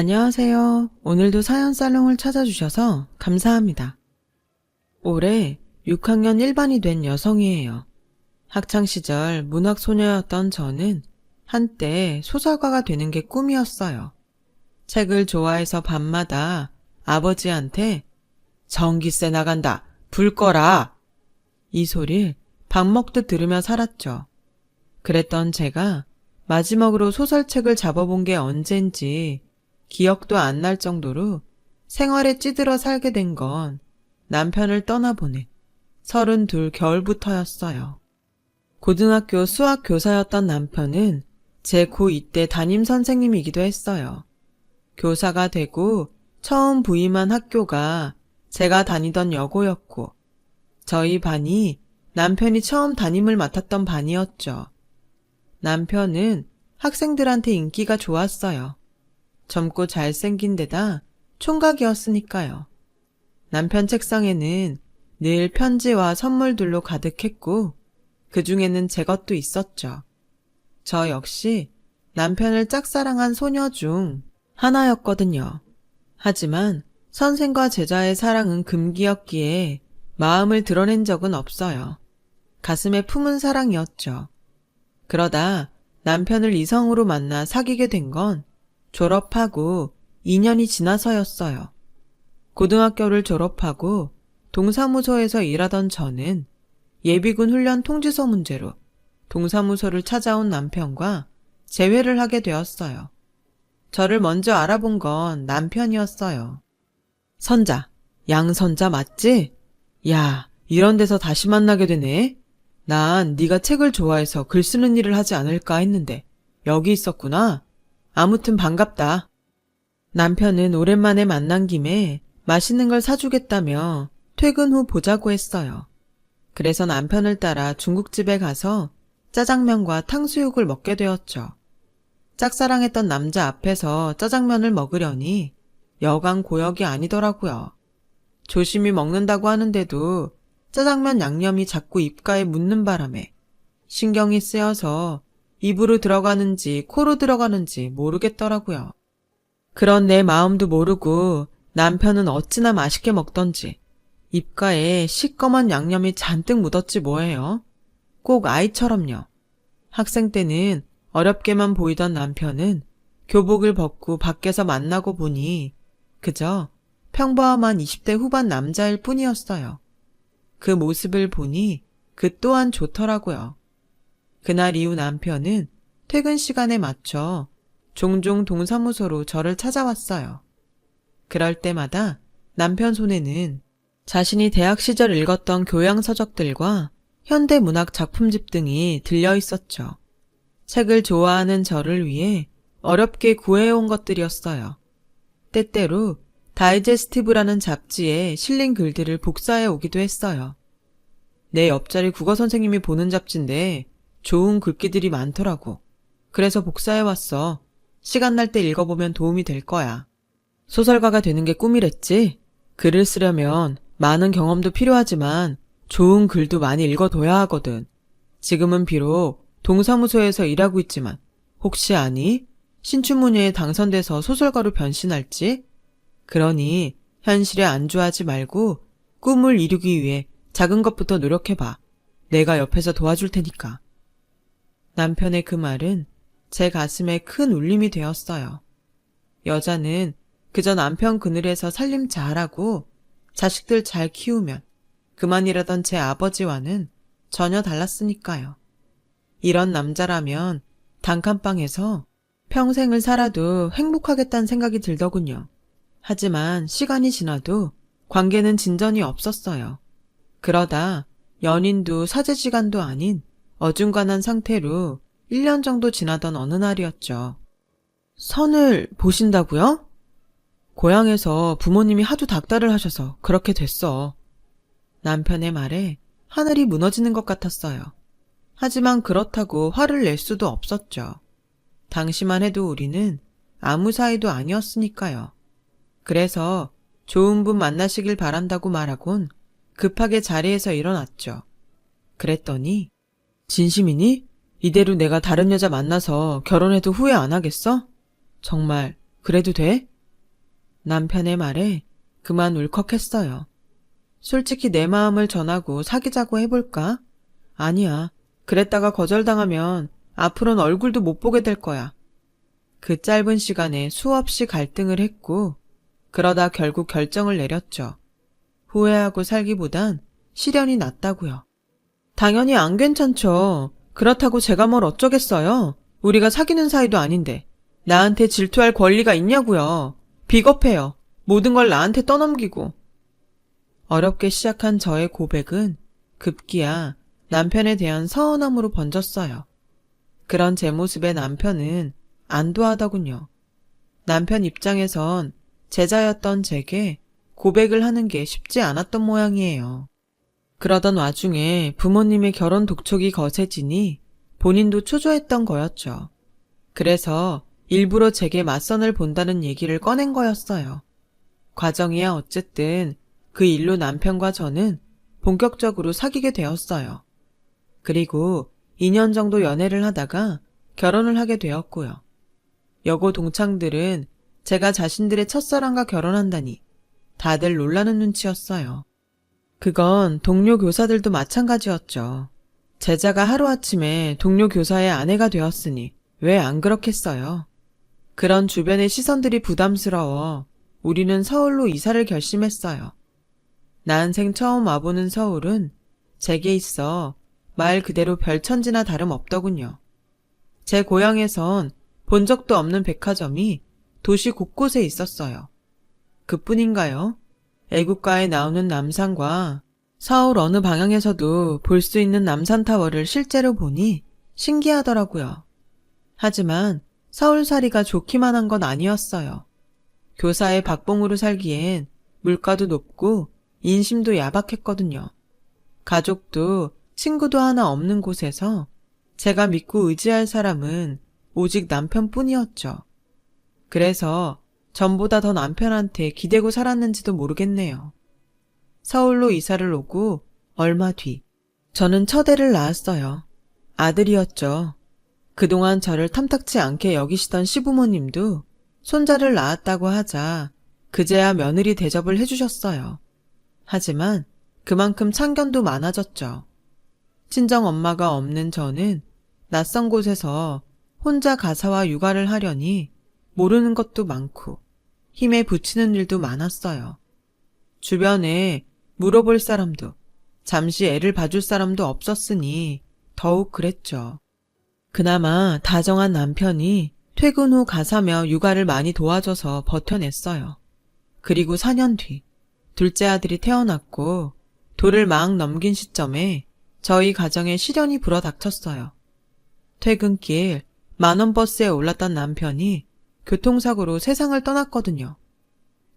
안녕하세요. 오늘도 사연 살롱을 찾아주셔서 감사합니다. 올해 6학년 1반이 된 여성이에요. 학창시절 문학소녀였던 저는 한때 소설가가 되는 게 꿈이었어요. 책을 좋아해서 밤마다 아버지한테 전기세 나간다, 불 꺼라! 이 소리를 밥 먹듯 들으며 살았죠. 그랬던 제가 마지막으로 소설책을 잡아본 게 언젠지 기억도 안 날 정도로 생활에 찌들어 살게 된 건 남편을 떠나보낸 32 겨울부터였어요. 고등학교 수학 교사였던 남편은 제 고2 때 담임 선생님이기도 했어요. 교사가 되고 처음 부임한 학교가 제가 다니던 여고였고 저희 반이 남편이 처음 담임을 맡았던 반이었죠. 남편은 학생들한테 인기가 좋았어요. 젊고 잘생긴 데다 총각이었으니까요. 남편 책상에는 늘 편지와 선물들로 가득했고 그 중에는 제 것도 있었죠. 저 역시 남편을 짝사랑한 소녀 중 하나였거든요. 하지만 선생과 제자의 사랑은 금기였기에 마음을 드러낸 적은 없어요. 가슴에 품은 사랑이었죠. 그러다 남편을 이성으로 만나 사귀게 된 건 졸업하고 2년이 지나서였어요. 고등학교를 졸업하고 동사무소에서 일하던 저는 예비군 훈련 통지서 문제로 동사무소를 찾아온 남편과 재회를 하게 되었어요. 저를 먼저 알아본 건 남편이었어요. 선자, 양선자 맞지? 야, 이런 데서 다시 만나게 되네. 난 네가 책을 좋아해서 글 쓰는 일을 하지 않을까 했는데 여기 있었구나. 아무튼 반갑다. 남편은 오랜만에 만난 김에 맛있는 걸 사주겠다며 퇴근 후 보자고 했어요. 그래서 남편을 따라 중국집에 가서 짜장면과 탕수육을 먹게 되었죠. 짝사랑했던 남자 앞에서 짜장면을 먹으려니 여간 고역이 아니더라고요. 조심히 먹는다고 하는데도 짜장면 양념이 자꾸 입가에 묻는 바람에 신경이 쓰여서 입으로 들어가는지 코로 들어가는지 모르겠더라고요. 그런 내 마음도 모르고 남편은 어찌나 맛있게 먹던지 입가에 시꺼먼 양념이 잔뜩 묻었지 뭐예요. 꼭 아이처럼요. 학생 때는 어렵게만 보이던 남편은 교복을 벗고 밖에서 만나고 보니 그저 평범한 20대 후반 남자일 뿐이었어요. 그 모습을 보니 그 또한 좋더라고요. 그날 이후 남편은 퇴근 시간에 맞춰 종종 동사무소로 저를 찾아왔어요. 그럴 때마다 남편 손에는 자신이 대학 시절 읽었던 교양서적들과 현대문학 작품집 등이 들려 있었죠. 책을 좋아하는 저를 위해 어렵게 구해온 것들이었어요. 때때로 다이제스티브라는 잡지에 실린 글들을 복사해 오기도 했어요. 내 옆자리 국어 선생님이 보는 잡지인데 좋은 글귀들이 많더라고. 그래서 복사해왔어. 시간 날 때 읽어보면 도움이 될 거야. 소설가가 되는 게 꿈이랬지? 글을 쓰려면 많은 경험도 필요하지만 좋은 글도 많이 읽어둬야 하거든. 지금은 비록 동사무소에서 일하고 있지만 혹시 아니? 신춘문예에 당선돼서 소설가로 변신할지? 그러니 현실에 안주하지 말고 꿈을 이루기 위해 작은 것부터 노력해봐. 내가 옆에서 도와줄 테니까. 남편의 그 말은 제 가슴에 큰 울림이 되었어요. 여자는 그저 남편 그늘에서 살림 잘하고 자식들 잘 키우면 그만이라던 제 아버지와는 전혀 달랐으니까요. 이런 남자라면 단칸방에서 평생을 살아도 행복하겠다는 생각이 들더군요. 하지만 시간이 지나도 관계는 진전이 없었어요. 그러다 연인도 사제지간도 아닌 어중간한 상태로 1년 정도 지나던 어느 날이었죠. 선을 보신다고요? 고향에서 부모님이 하도 닥달을 하셔서 그렇게 됐어. 남편의 말에 하늘이 무너지는 것 같았어요. 하지만 그렇다고 화를 낼 수도 없었죠. 당시만 해도 우리는 아무 사이도 아니었으니까요. 그래서 좋은 분 만나시길 바란다고 말하곤 급하게 자리에서 일어났죠. 그랬더니 진심이니? 이대로 내가 다른 여자 만나서 결혼해도 후회 안 하겠어? 정말 그래도 돼? 남편의 말에 그만 울컥했어요. 솔직히 내 마음을 전하고 사귀자고 해볼까? 아니야. 그랬다가 거절당하면 앞으로는 얼굴도 못 보게 될 거야. 그 짧은 시간에 수없이 갈등을 했고 그러다 결국 결정을 내렸죠. 후회하고 살기보단 시련이 낫다고요. 당연히 안 괜찮죠. 그렇다고 제가 뭘 어쩌겠어요. 우리가 사귀는 사이도 아닌데. 나한테 질투할 권리가 있냐고요. 비겁해요. 모든 걸 나한테 떠넘기고. 어렵게 시작한 저의 고백은 급기야 남편에 대한 서운함으로 번졌어요. 그런 제 모습에 남편은 안도하더군요. 남편 입장에선 제자였던 제게 고백을 하는 게 쉽지 않았던 모양이에요. 그러던 와중에 부모님의 결혼 독촉이 거세지니 본인도 초조했던 거였죠. 그래서 일부러 제게 맞선을 본다는 얘기를 꺼낸 거였어요. 과정이야 어쨌든 그 일로 남편과 저는 본격적으로 사귀게 되었어요. 그리고 2년 정도 연애를 하다가 결혼을 하게 되었고요. 여고 동창들은 제가 자신들의 첫사랑과 결혼한다니 다들 놀라는 눈치였어요. 그건 동료 교사들도 마찬가지였죠. 제자가 하루아침에 동료 교사의 아내가 되었으니 왜 안 그렇겠어요? 그런 주변의 시선들이 부담스러워 우리는 서울로 이사를 결심했어요. 난생 처음 와보는 서울은 제게 있어 말 그대로 별천지나 다름없더군요. 제 고향에선 본 적도 없는 백화점이 도시 곳곳에 있었어요. 그뿐인가요? 애국가에 나오는 남산과 서울 어느 방향에서도 볼 수 있는 남산타워를 실제로 보니 신기하더라고요. 하지만 서울살이가 좋기만 한 건 아니었어요. 교사의 박봉으로 살기엔 물가도 높고 인심도 야박했거든요. 가족도 친구도 하나 없는 곳에서 제가 믿고 의지할 사람은 오직 남편뿐이었죠. 그래서 전보다 더 남편한테 기대고 살았는지도 모르겠네요. 서울로 이사를 오고 얼마 뒤 저는 첫애를 낳았어요. 아들이었죠. 그동안 저를 탐탁치 않게 여기시던 시부모님도 손자를 낳았다고 하자 그제야 며느리 대접을 해주셨어요. 하지만 그만큼 참견도 많아졌죠. 친정 엄마가 없는 저는 낯선 곳에서 혼자 가사와 육아를 하려니 모르는 것도 많고 힘에 부치는 일도 많았어요. 주변에 물어볼 사람도 잠시 애를 봐줄 사람도 없었으니 더욱 그랬죠. 그나마 다정한 남편이 퇴근 후 가사며 육아를 많이 도와줘서 버텨냈어요. 그리고 4년 뒤 둘째 아들이 태어났고 돌을 막 넘긴 시점에 저희 가정에 시련이 불어닥쳤어요. 퇴근길 만원 버스에 올랐던 남편이 교통사고로 세상을 떠났거든요.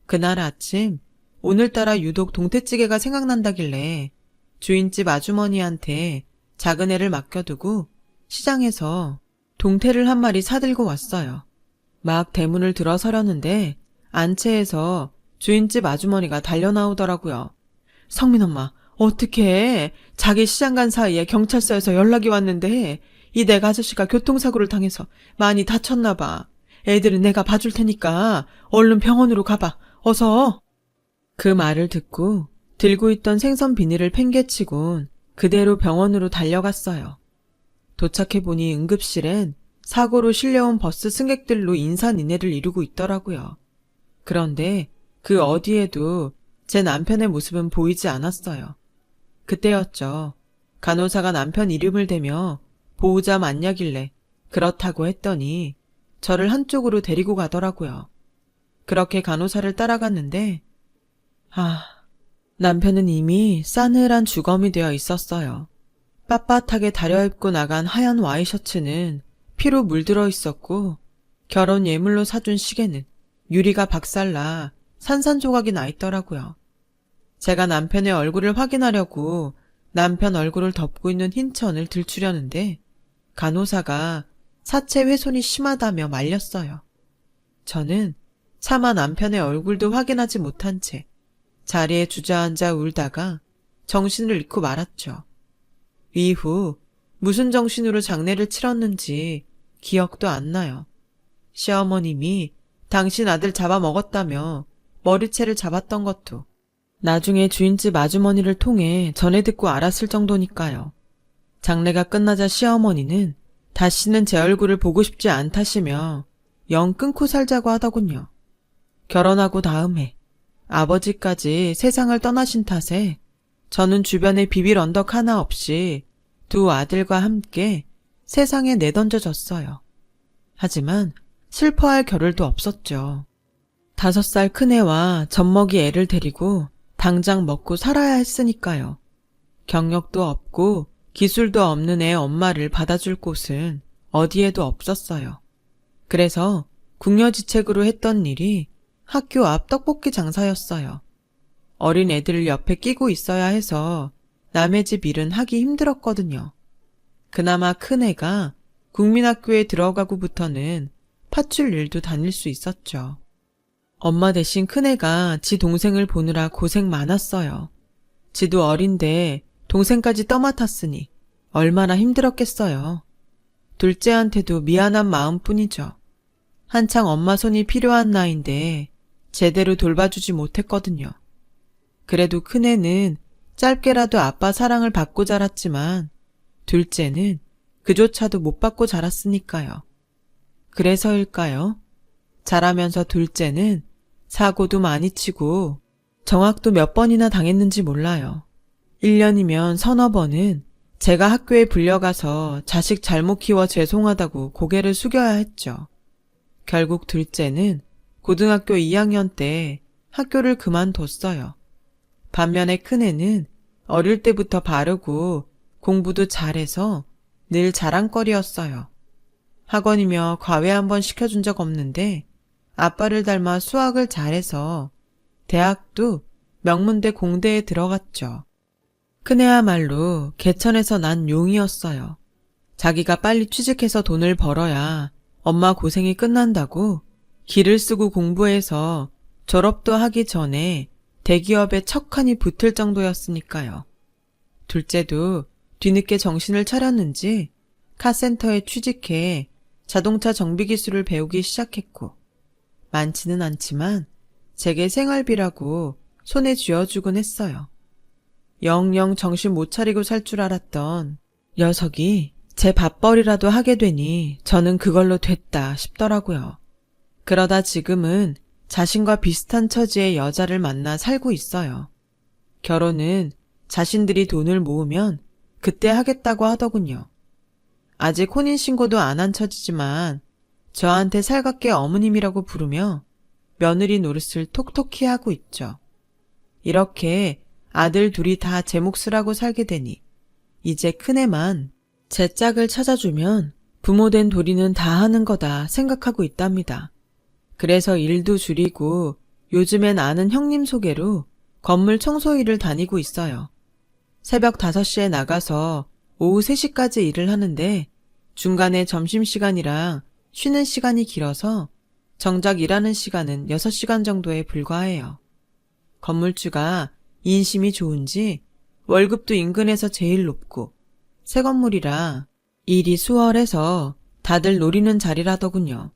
그날 아침 오늘따라 유독 동태찌개가 생각난다길래 주인집 아주머니한테 작은 애를 맡겨두고 시장에서 동태를 한 마리 사들고 왔어요. 막 대문을 들어서려는데 안채에서 주인집 아주머니가 달려나오더라고요. 성민 엄마, 어떡해. 자기 시장 간 사이에 경찰서에서 연락이 왔는데 이 내가 아저씨가 교통사고를 당해서 많이 다쳤나 봐. 애들은 내가 봐줄 테니까 얼른 병원으로 가봐. 어서. 그 말을 듣고 들고 있던 생선 비닐을 팽개치곤 그대로 병원으로 달려갔어요. 도착해보니 응급실엔 사고로 실려온 버스 승객들로 인산인해를 이루고 있더라고요. 그런데 그 어디에도 제 남편의 모습은 보이지 않았어요. 그때였죠. 간호사가 남편 이름을 대며 보호자 맞냐길래 그렇다고 했더니 저를 한쪽으로 데리고 가더라고요. 그렇게 간호사를 따라갔는데 남편은 이미 싸늘한 주검이 되어 있었어요. 빳빳하게 다려입고 나간 하얀 와이셔츠는 피로 물들어 있었고 결혼 예물로 사준 시계는 유리가 박살나 산산조각이 나 있더라고요. 제가 남편의 얼굴을 확인하려고 남편 얼굴을 덮고 있는 흰 천을 들추려는데 간호사가 사체 훼손이 심하다며 말렸어요. 저는 차마 남편의 얼굴도 확인하지 못한 채 자리에 주저앉아 울다가 정신을 잃고 말았죠. 이후 무슨 정신으로 장례를 치렀는지 기억도 안 나요. 시어머님이 당신 아들 잡아먹었다며 머리채를 잡았던 것도 나중에 주인집 아주머니를 통해 전해 듣고 알았을 정도니까요. 장례가 끝나자 시어머니는 다시는 제 얼굴을 보고 싶지 않다시며 영 끊고 살자고 하더군요. 결혼하고 다음 해 아버지까지 세상을 떠나신 탓에 저는 주변에 비빌 언덕 하나 없이 두 아들과 함께 세상에 내던져졌어요. 하지만 슬퍼할 겨를도 없었죠. 5살 큰애와 젖먹이 애를 데리고 당장 먹고 살아야 했으니까요. 경력도 없고 기술도 없는 애 엄마를 받아줄 곳은 어디에도 없었어요. 그래서 궁여지책으로 했던 일이 학교 앞 떡볶이 장사였어요. 어린 애들을 옆에 끼고 있어야 해서 남의 집 일은 하기 힘들었거든요. 그나마 큰애가 국민학교에 들어가고부터는 파출 일도 다닐 수 있었죠. 엄마 대신 큰애가 지 동생을 보느라 고생 많았어요. 지도 어린데 동생까지 떠맡았으니 얼마나 힘들었겠어요. 둘째한테도 미안한 마음뿐이죠. 한창 엄마 손이 필요한 나이인데 제대로 돌봐주지 못했거든요. 그래도 큰애는 짧게라도 아빠 사랑을 받고 자랐지만 둘째는 그조차도 못 받고 자랐으니까요. 그래서일까요? 자라면서 둘째는 사고도 많이 치고 정학도 몇 번이나 당했는지 몰라요. 1년이면 서너 번은 제가 학교에 불려가서 자식 잘못 키워 죄송하다고 고개를 숙여야 했죠. 결국 둘째는 고등학교 2학년 때 학교를 그만뒀어요. 반면에 큰애는 어릴 때부터 바르고 공부도 잘해서 늘 자랑거리였어요. 학원이며 과외 한번 시켜준 적 없는데 아빠를 닮아 수학을 잘해서 대학도 명문대 공대에 들어갔죠. 큰애야말로 개천에서 난 용이었어요. 자기가 빨리 취직해서 돈을 벌어야 엄마 고생이 끝난다고 기를 쓰고 공부해서 졸업도 하기 전에 대기업에 척하니 붙을 정도였으니까요. 둘째도 뒤늦게 정신을 차렸는지 카센터에 취직해 자동차 정비 기술을 배우기 시작했고 많지는 않지만 제게 생활비라고 손에 쥐어주곤 했어요. 영영 정신 못 차리고 살 줄 알았던 녀석이 제 밥벌이라도 하게 되니 저는 그걸로 됐다 싶더라고요. 그러다 지금은 자신과 비슷한 처지의 여자를 만나 살고 있어요. 결혼은 자신들이 돈을 모으면 그때 하겠다고 하더군요. 아직 혼인신고도 안 한 처지지만 저한테 살갑게 어머님이라고 부르며 며느리 노릇을 톡톡히 하고 있죠. 이렇게 아들 둘이 다 제 몫을 하고 살게 되니 이제 큰애만 제 짝을 찾아주면 부모된 도리는 다 하는 거다 생각하고 있답니다. 그래서 일도 줄이고 요즘엔 아는 형님 소개로 건물 청소 일을 다니고 있어요. 새벽 5시에 나가서 오후 3시까지 일을 하는데 중간에 점심시간이랑 쉬는 시간이 길어서 정작 일하는 시간은 6시간 정도에 불과해요. 건물주가 인심이 좋은지 월급도 인근에서 제일 높고 새 건물이라 일이 수월해서 다들 노리는 자리라더군요.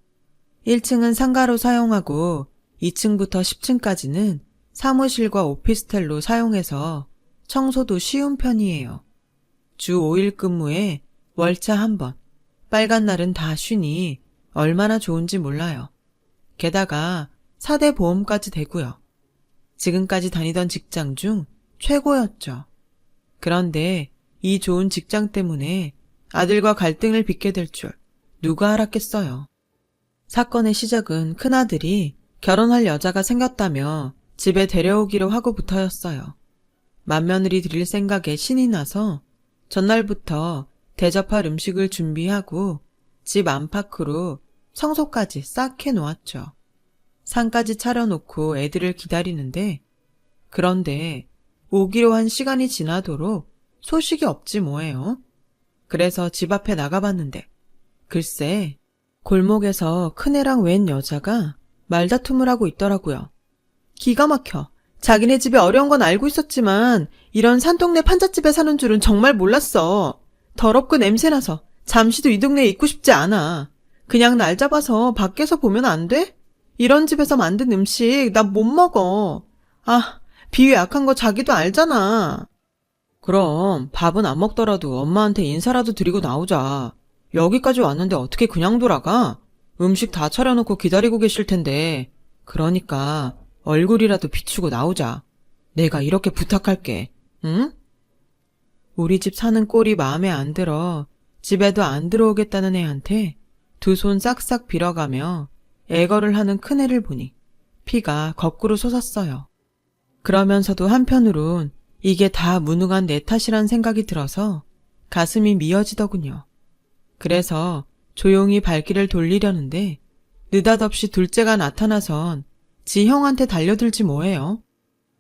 1층은 상가로 사용하고 2층부터 10층까지는 사무실과 오피스텔로 사용해서 청소도 쉬운 편이에요. 주 5일 근무에 월차 1번, 빨간 날은 다 쉬니 얼마나 좋은지 몰라요. 게다가 4대 보험까지 되고요. 지금까지 다니던 직장 중 최고였죠. 그런데 이 좋은 직장 때문에 아들과 갈등을 빚게 될 줄 누가 알았겠어요. 사건의 시작은 큰아들이 결혼할 여자가 생겼다며 집에 데려오기로 하고부터였어요. 맏며느리 드릴 생각에 신이 나서 전날부터 대접할 음식을 준비하고 집 안팎으로 청소까지 싹 해놓았죠. 상까지 차려놓고 애들을 기다리는데 그런데 오기로 한 시간이 지나도록 소식이 없지 뭐예요. 그래서 집 앞에 나가봤는데 글쎄 골목에서 큰애랑 웬 여자가 말다툼을 하고 있더라고요. 기가 막혀. 자기네 집에 어려운 건 알고 있었지만 이런 산동네 판잣집에 사는 줄은 정말 몰랐어. 더럽고 냄새나서 잠시도 이 동네에 있고 싶지 않아. 그냥 날 잡아서 밖에서 보면 안 돼? 이런 집에서 만든 음식 나 못 먹어. 아, 비위 약한 거 자기도 알잖아. 그럼 밥은 안 먹더라도 엄마한테 인사라도 드리고 나오자. 여기까지 왔는데 어떻게 그냥 돌아가? 음식 다 차려놓고 기다리고 계실 텐데. 그러니까 얼굴이라도 비추고 나오자. 내가 이렇게 부탁할게. 응? 우리 집 사는 꼴이 마음에 안 들어 집에도 안 들어오겠다는 애한테 두 손 싹싹 빌어가며 애걸을 하는 큰애를 보니 피가 거꾸로 솟았어요. 그러면서도 한편으론 이게 다 무능한 내 탓이란 생각이 들어서 가슴이 미어지더군요. 그래서 조용히 발길을 돌리려는데 느닷없이 둘째가 나타나선 지 형한테 달려들지 뭐예요.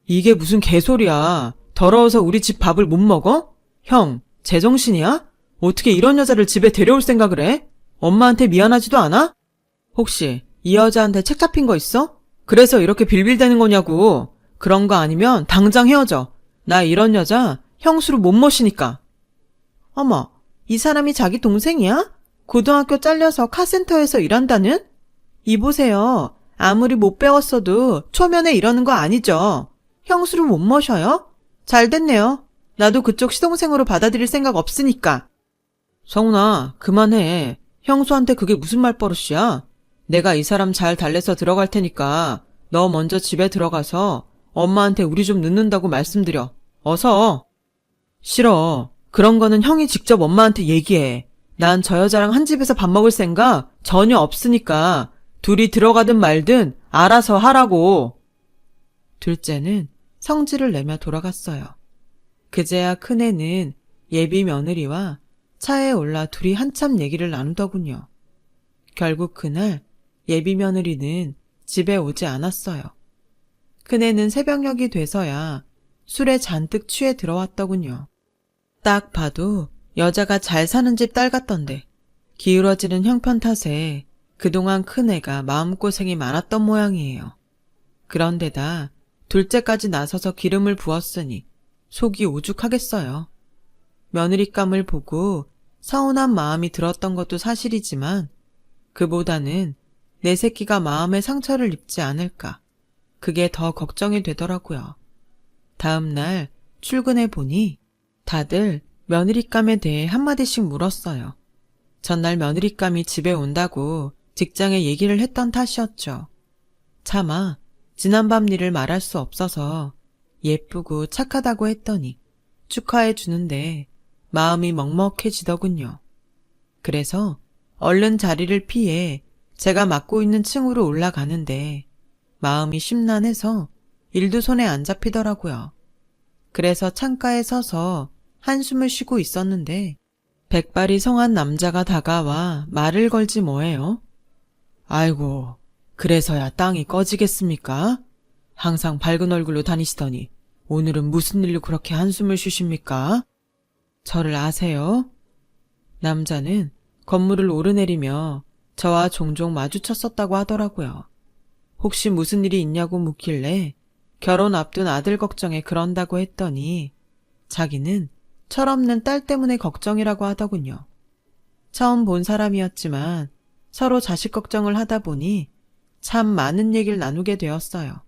이게 무슨 개소리야. 더러워서 우리 집 밥을 못 먹어? 형, 제정신이야? 어떻게 이런 여자를 집에 데려올 생각을 해? 엄마한테 미안하지도 않아? 혹시 이 여자한테 책 잡힌 거 있어? 그래서 이렇게 빌빌대는 거냐고. 그런 거 아니면 당장 헤어져. 나 이런 여자 형수로 못 모시니까. 어머, 이 사람이 자기 동생이야? 고등학교 잘려서 카센터에서 일한다는? 이보세요. 아무리 못 배웠어도 초면에 이러는 거 아니죠. 형수로 못 모셔요? 잘 됐네요. 나도 그쪽 시동생으로 받아들일 생각 없으니까. 성훈아, 그만해. 형수한테 그게 무슨 말버릇이야? 내가 이 사람 잘 달래서 들어갈 테니까 너 먼저 집에 들어가서 엄마한테 우리 좀 늦는다고 말씀드려. 어서. 싫어. 그런 거는 형이 직접 엄마한테 얘기해. 난 저 여자랑 한 집에서 밥 먹을 생각 전혀 없으니까 둘이 들어가든 말든 알아서 하라고. 둘째는 성질을 내며 돌아갔어요. 그제야 큰애는 예비 며느리와 차에 올라 둘이 한참 얘기를 나누더군요. 결국 그날 예비 며느리는 집에 오지 않았어요. 큰애는 새벽녘이 돼서야 술에 잔뜩 취해 들어왔더군요. 딱 봐도 여자가 잘 사는 집 딸 같던데 기울어지는 형편 탓에 그동안 큰애가 마음고생이 많았던 모양이에요. 그런데다 둘째까지 나서서 기름을 부었으니 속이 오죽하겠어요. 며느리감을 보고 서운한 마음이 들었던 것도 사실이지만 그보다는 내 새끼가 마음에 상처를 입지 않을까 그게 더 걱정이 되더라고요. 다음 날 출근해 보니 다들 며느리감에 대해 한마디씩 물었어요. 전날 며느리감이 집에 온다고 직장에 얘기를 했던 탓이었죠. 차마 지난밤 일을 말할 수 없어서 예쁘고 착하다고 했더니 축하해 주는데 마음이 먹먹해지더군요. 그래서 얼른 자리를 피해 제가 맡고 있는 층으로 올라가는데 마음이 심란해서 일도 손에 안 잡히더라고요. 그래서 창가에 서서 한숨을 쉬고 있었는데 백발이 성한 남자가 다가와 말을 걸지 뭐해요. 아이고, 그래서야 땅이 꺼지겠습니까? 항상 밝은 얼굴로 다니시더니 오늘은 무슨 일로 그렇게 한숨을 쉬십니까? 저를 아세요? 남자는 건물을 오르내리며 저와 종종 마주쳤었다고 하더라고요. 혹시 무슨 일이 있냐고 묻길래 결혼 앞둔 아들 걱정에 그런다고 했더니 자기는 철없는 딸 때문에 걱정이라고 하더군요. 처음 본 사람이었지만 서로 자식 걱정을 하다 보니 참 많은 얘기를 나누게 되었어요.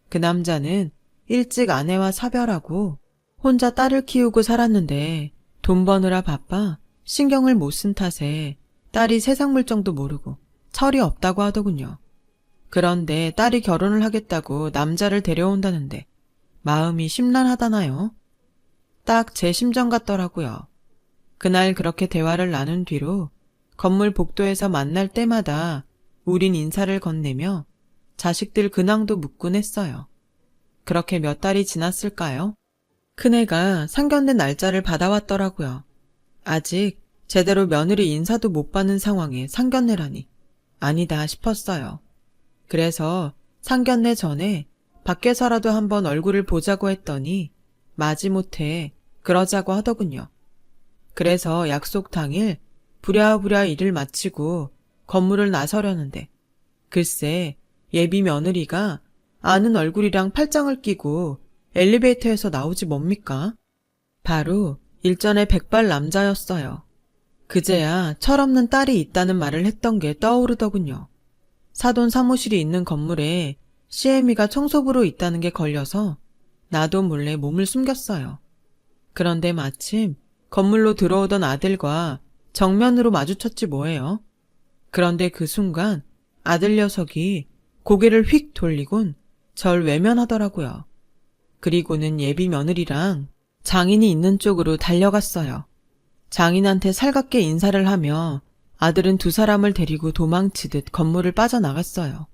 그 남자는 일찍 아내와 사별하고 혼자 딸을 키우고 살았는데 돈 버느라 바빠 신경을 못 쓴 탓에 딸이 세상 물정도 모르고 철이 없다고 하더군요. 그런데 딸이 결혼을 하겠다고 남자를 데려온다는데 마음이 심란하다나요? 딱 제 심정 같더라고요. 그날 그렇게 대화를 나눈 뒤로 건물 복도에서 만날 때마다 우린 인사를 건네며 자식들 근황도 묻곤 했어요. 그렇게 몇 달이 지났을까요? 큰애가 상견례 날짜를 받아왔더라고요. 아직 제대로 며느리 인사도 못 받는 상황에 상견례라니 아니다 싶었어요. 그래서 상견례 전에 밖에서라도 한번 얼굴을 보자고 했더니 마지못해 그러자고 하더군요. 그래서 약속 당일 부랴부랴 일을 마치고 건물을 나서려는데 글쎄 예비 며느리가 아는 얼굴이랑 팔짱을 끼고 엘리베이터에서 나오지 뭡니까? 바로 일전의 백발 남자였어요. 그제야 철없는 딸이 있다는 말을 했던 게 떠오르더군요. 사돈 사무실이 있는 건물에 CM이가 청소부로 있다는 게 걸려서 나도 몰래 몸을 숨겼어요. 그런데 마침 건물로 들어오던 아들과 정면으로 마주쳤지 뭐예요. 그런데 그 순간 아들 녀석이 고개를 휙 돌리곤 절 외면하더라고요. 그리고는 예비 며느리랑 장인이 있는 쪽으로 달려갔어요. 장인한테 살갑게 인사를 하며 아들은 두 사람을 데리고 도망치듯 건물을 빠져나갔어요.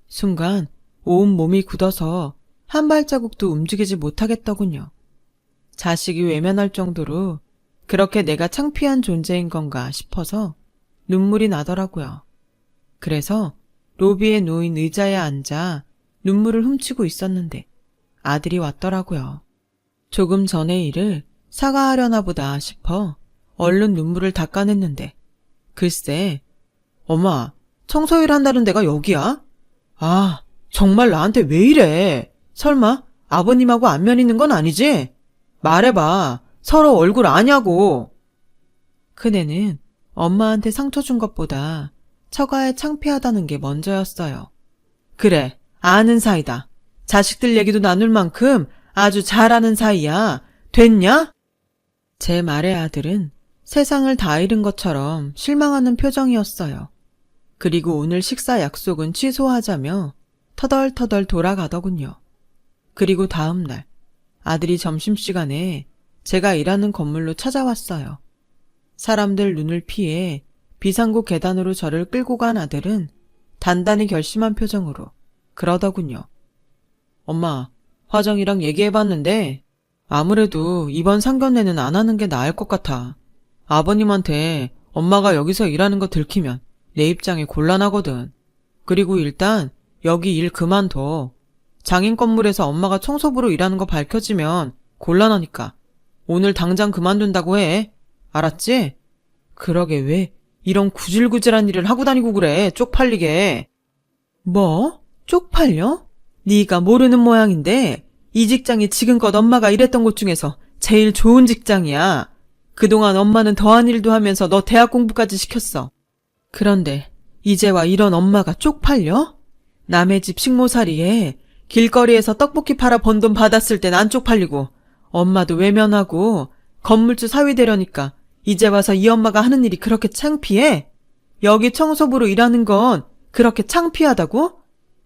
순간 온 몸이 굳어서 한 발자국도 움직이지 못하겠더군요. 자식이 외면할 정도로 그렇게 내가 창피한 존재인 건가 싶어서 눈물이 나더라고요. 그래서 로비에 놓인 의자에 앉아 눈물을 훔치고 있었는데 아들이 왔더라고요. 조금 전의 일을 사과하려나 보다 싶어 얼른 눈물을 닦아냈는데 글쎄, 엄마, 청소일 한다는 데가 여기야? 아, 정말 나한테 왜 이래? 설마 아버님하고 안면 있는 건 아니지? 말해봐. 서로 얼굴 아냐고. 큰애는 엄마한테 상처 준 것보다 처가에 창피하다는 게 먼저였어요. 그래, 아는 사이다. 자식들 얘기도 나눌 만큼 아주 잘 아는 사이야. 됐냐? 제 말에 아들은 세상을 다 잃은 것처럼 실망하는 표정이었어요. 그리고 오늘 식사 약속은 취소하자며 터덜터덜 돌아가더군요. 그리고 다음 날 아들이 점심시간에 제가 일하는 건물로 찾아왔어요. 사람들 눈을 피해 비상구 계단으로 저를 끌고 간 아들은 단단히 결심한 표정으로 그러더군요. 엄마, 화정이랑 얘기해봤는데 아무래도 이번 상견례는 안 하는 게 나을 것 같아. 아버님한테 엄마가 여기서 일하는 거 들키면 내 입장이 곤란하거든. 그리고 일단 여기 일 그만둬. 장인 건물에서 엄마가 청소부로 일하는 거 밝혀지면 곤란하니까 오늘 당장 그만둔다고 해. 알았지? 그러게 왜 이런 구질구질한 일을 하고 다니고 그래. 쪽팔리게. 뭐? 쪽팔려? 네가 모르는 모양인데 이 직장이 지금껏 엄마가 일했던 곳 중에서 제일 좋은 직장이야. 그동안 엄마는 더한 일도 하면서 너 대학 공부까지 시켰어. 그런데 이제와 이런 엄마가 쪽팔려? 남의 집 식모살이에 길거리에서 떡볶이 팔아 번 돈 받았을 땐 안 쪽팔리고 엄마도 외면하고 건물주 사위 되려니까 이제 와서 이 엄마가 하는 일이 그렇게 창피해? 여기 청소부로 일하는 건 그렇게 창피하다고?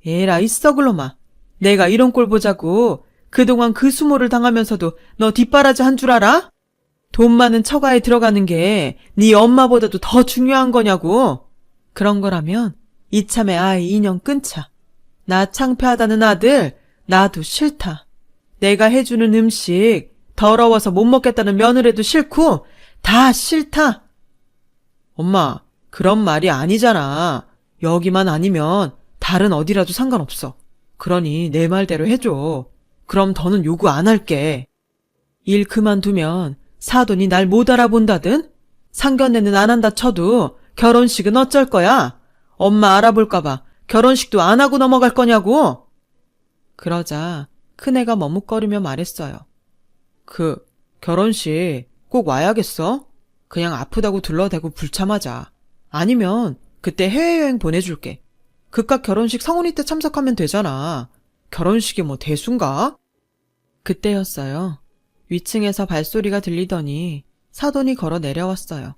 에라 이 썩을 놈아. 내가 이런 꼴 보자고 그동안 그 수모를 당하면서도 너 뒷바라지 한 줄 알아? 돈 많은 처가에 들어가는 게 네 엄마보다도 더 중요한 거냐고. 그런 거라면 이참에 아이 인연 끊자. 나 창피하다는 아들 나도 싫다. 내가 해주는 음식 더러워서 못 먹겠다는 며느리도 싫고 다 싫다. 엄마, 그런 말이 아니잖아. 여기만 아니면 다른 어디라도 상관없어. 그러니 내 말대로 해줘. 그럼 더는 요구 안 할게. 일 그만두면 사돈이 날 못 알아본다든? 상견례는 안 한다 쳐도 결혼식은 어쩔 거야? 엄마 알아볼까봐 결혼식도 안 하고 넘어갈 거냐고? 그러자 큰애가 머뭇거리며 말했어요. 결혼식 꼭 와야겠어? 그냥 아프다고 둘러대고 불참하자. 아니면 그때 해외여행 보내줄게. 그깟 결혼식 성훈이 때 참석하면 되잖아. 결혼식이 뭐 대수인가? 그때였어요. 위층에서 발소리가 들리더니 사돈이 걸어 내려왔어요.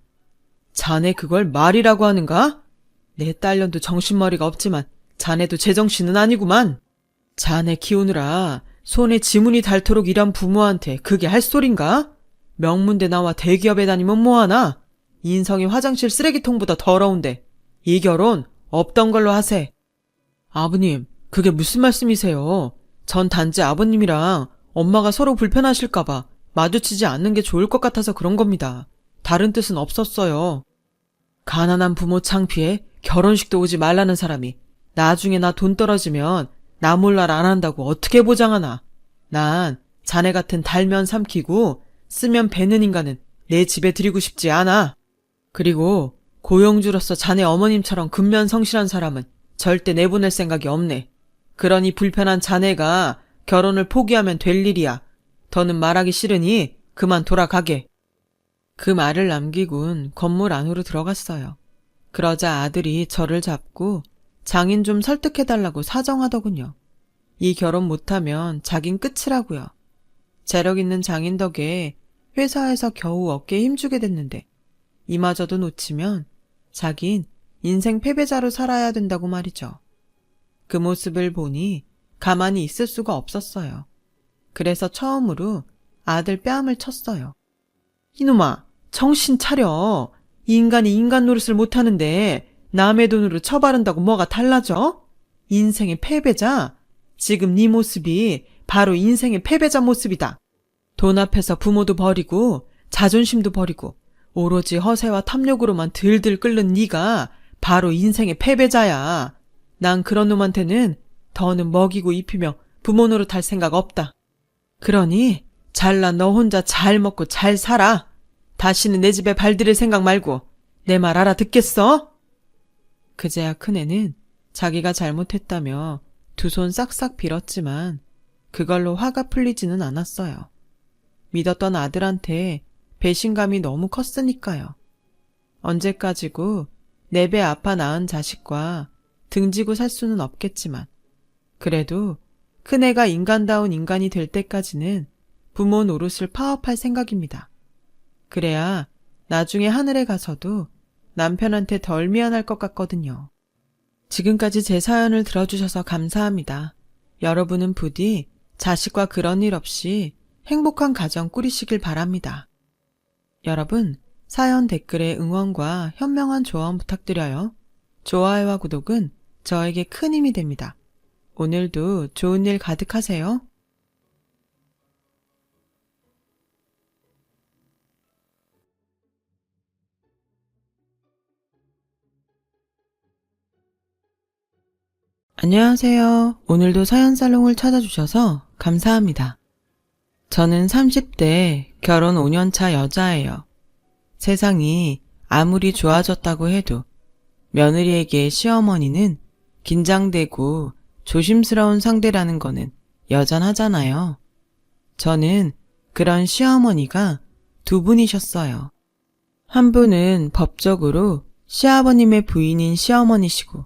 자네 그걸 말이라고 하는가? 내 딸년도 정신머리가 없지만 자네도 제정신은 아니구만. 자네 키우느라 손에 지문이 닳도록 일한 부모한테 그게 할 소린가? 명문대 나와 대기업에 다니면 뭐하나? 인성이 화장실 쓰레기통보다 더러운데 이 결혼 없던 걸로 하세. 아버님, 그게 무슨 말씀이세요? 전 단지 아버님이랑 엄마가 서로 불편하실까봐 마주치지 않는 게 좋을 것 같아서 그런 겁니다. 다른 뜻은 없었어요. 가난한 부모 창피해 결혼식도 오지 말라는 사람이 나중에 나 돈 떨어지면 나 몰랄 안 한다고 어떻게 보장하나. 난 자네 같은 달면 삼키고 쓰면 베는 인간은 내 집에 들이고 싶지 않아. 그리고 고용주로서 자네 어머님처럼 근면성실한 사람은 절대 내보낼 생각이 없네. 그러니 불편한 자네가 결혼을 포기하면 될 일이야. 더는 말하기 싫으니 그만 돌아가게. 그 말을 남기곤 건물 안으로 들어갔어요. 그러자 아들이 저를 잡고 장인 좀 설득해달라고 사정하더군요. 이 결혼 못하면 자긴 끝이라고요. 재력 있는 장인 덕에 회사에서 겨우 어깨에 힘주게 됐는데 이마저도 놓치면 자긴 인생 패배자로 살아야 된다고 말이죠. 그 모습을 보니 가만히 있을 수가 없었어요. 그래서 처음으로 아들 뺨을 쳤어요. 이놈아, 정신 차려. 이 인간이 인간 노릇을 못하는데 남의 돈으로 처바른다고 뭐가 달라져? 인생의 패배자? 지금 네 모습이 바로 인생의 패배자 모습이다. 돈 앞에서 부모도 버리고 자존심도 버리고 오로지 허세와 탐욕으로만 들들 끓는 네가 바로 인생의 패배자야. 난 그런 놈한테는 더는 먹이고 입히며 부모 노릇할 생각 없다. 그러니 잘난 너 혼자 잘 먹고 잘 살아. 다시는 내 집에 발들일 생각 말고 내 말 알아듣겠어? 그제야 큰애는 자기가 잘못했다며 두 손 싹싹 빌었지만 그걸로 화가 풀리지는 않았어요. 믿었던 아들한테 배신감이 너무 컸으니까요. 언제까지고 내 배 아파 낳은 자식과 등지고 살 수는 없겠지만 그래도 큰애가 인간다운 인간이 될 때까지는 부모 노릇을 파업할 생각입니다. 그래야 나중에 하늘에 가서도 남편한테 덜 미안할 것 같거든요. 지금까지 제 사연을 들어주셔서 감사합니다. 여러분은 부디 자식과 그런 일 없이 행복한 가정 꾸리시길 바랍니다. 여러분, 사연 댓글에 응원과 현명한 조언 부탁드려요. 좋아요와 구독은 저에게 큰 힘이 됩니다. 오늘도 좋은 일 가득하세요. 안녕하세요. 오늘도 사연살롱을 찾아주셔서 감사합니다. 저는 30대 결혼 5년차 여자예요. 세상이 아무리 좋아졌다고 해도 며느리에게 시어머니는 긴장되고 조심스러운 상대라는 거는 여전하잖아요. 저는 그런 시어머니가 두 분이셨어요. 한 분은 법적으로 시아버님의 부인인 시어머니시고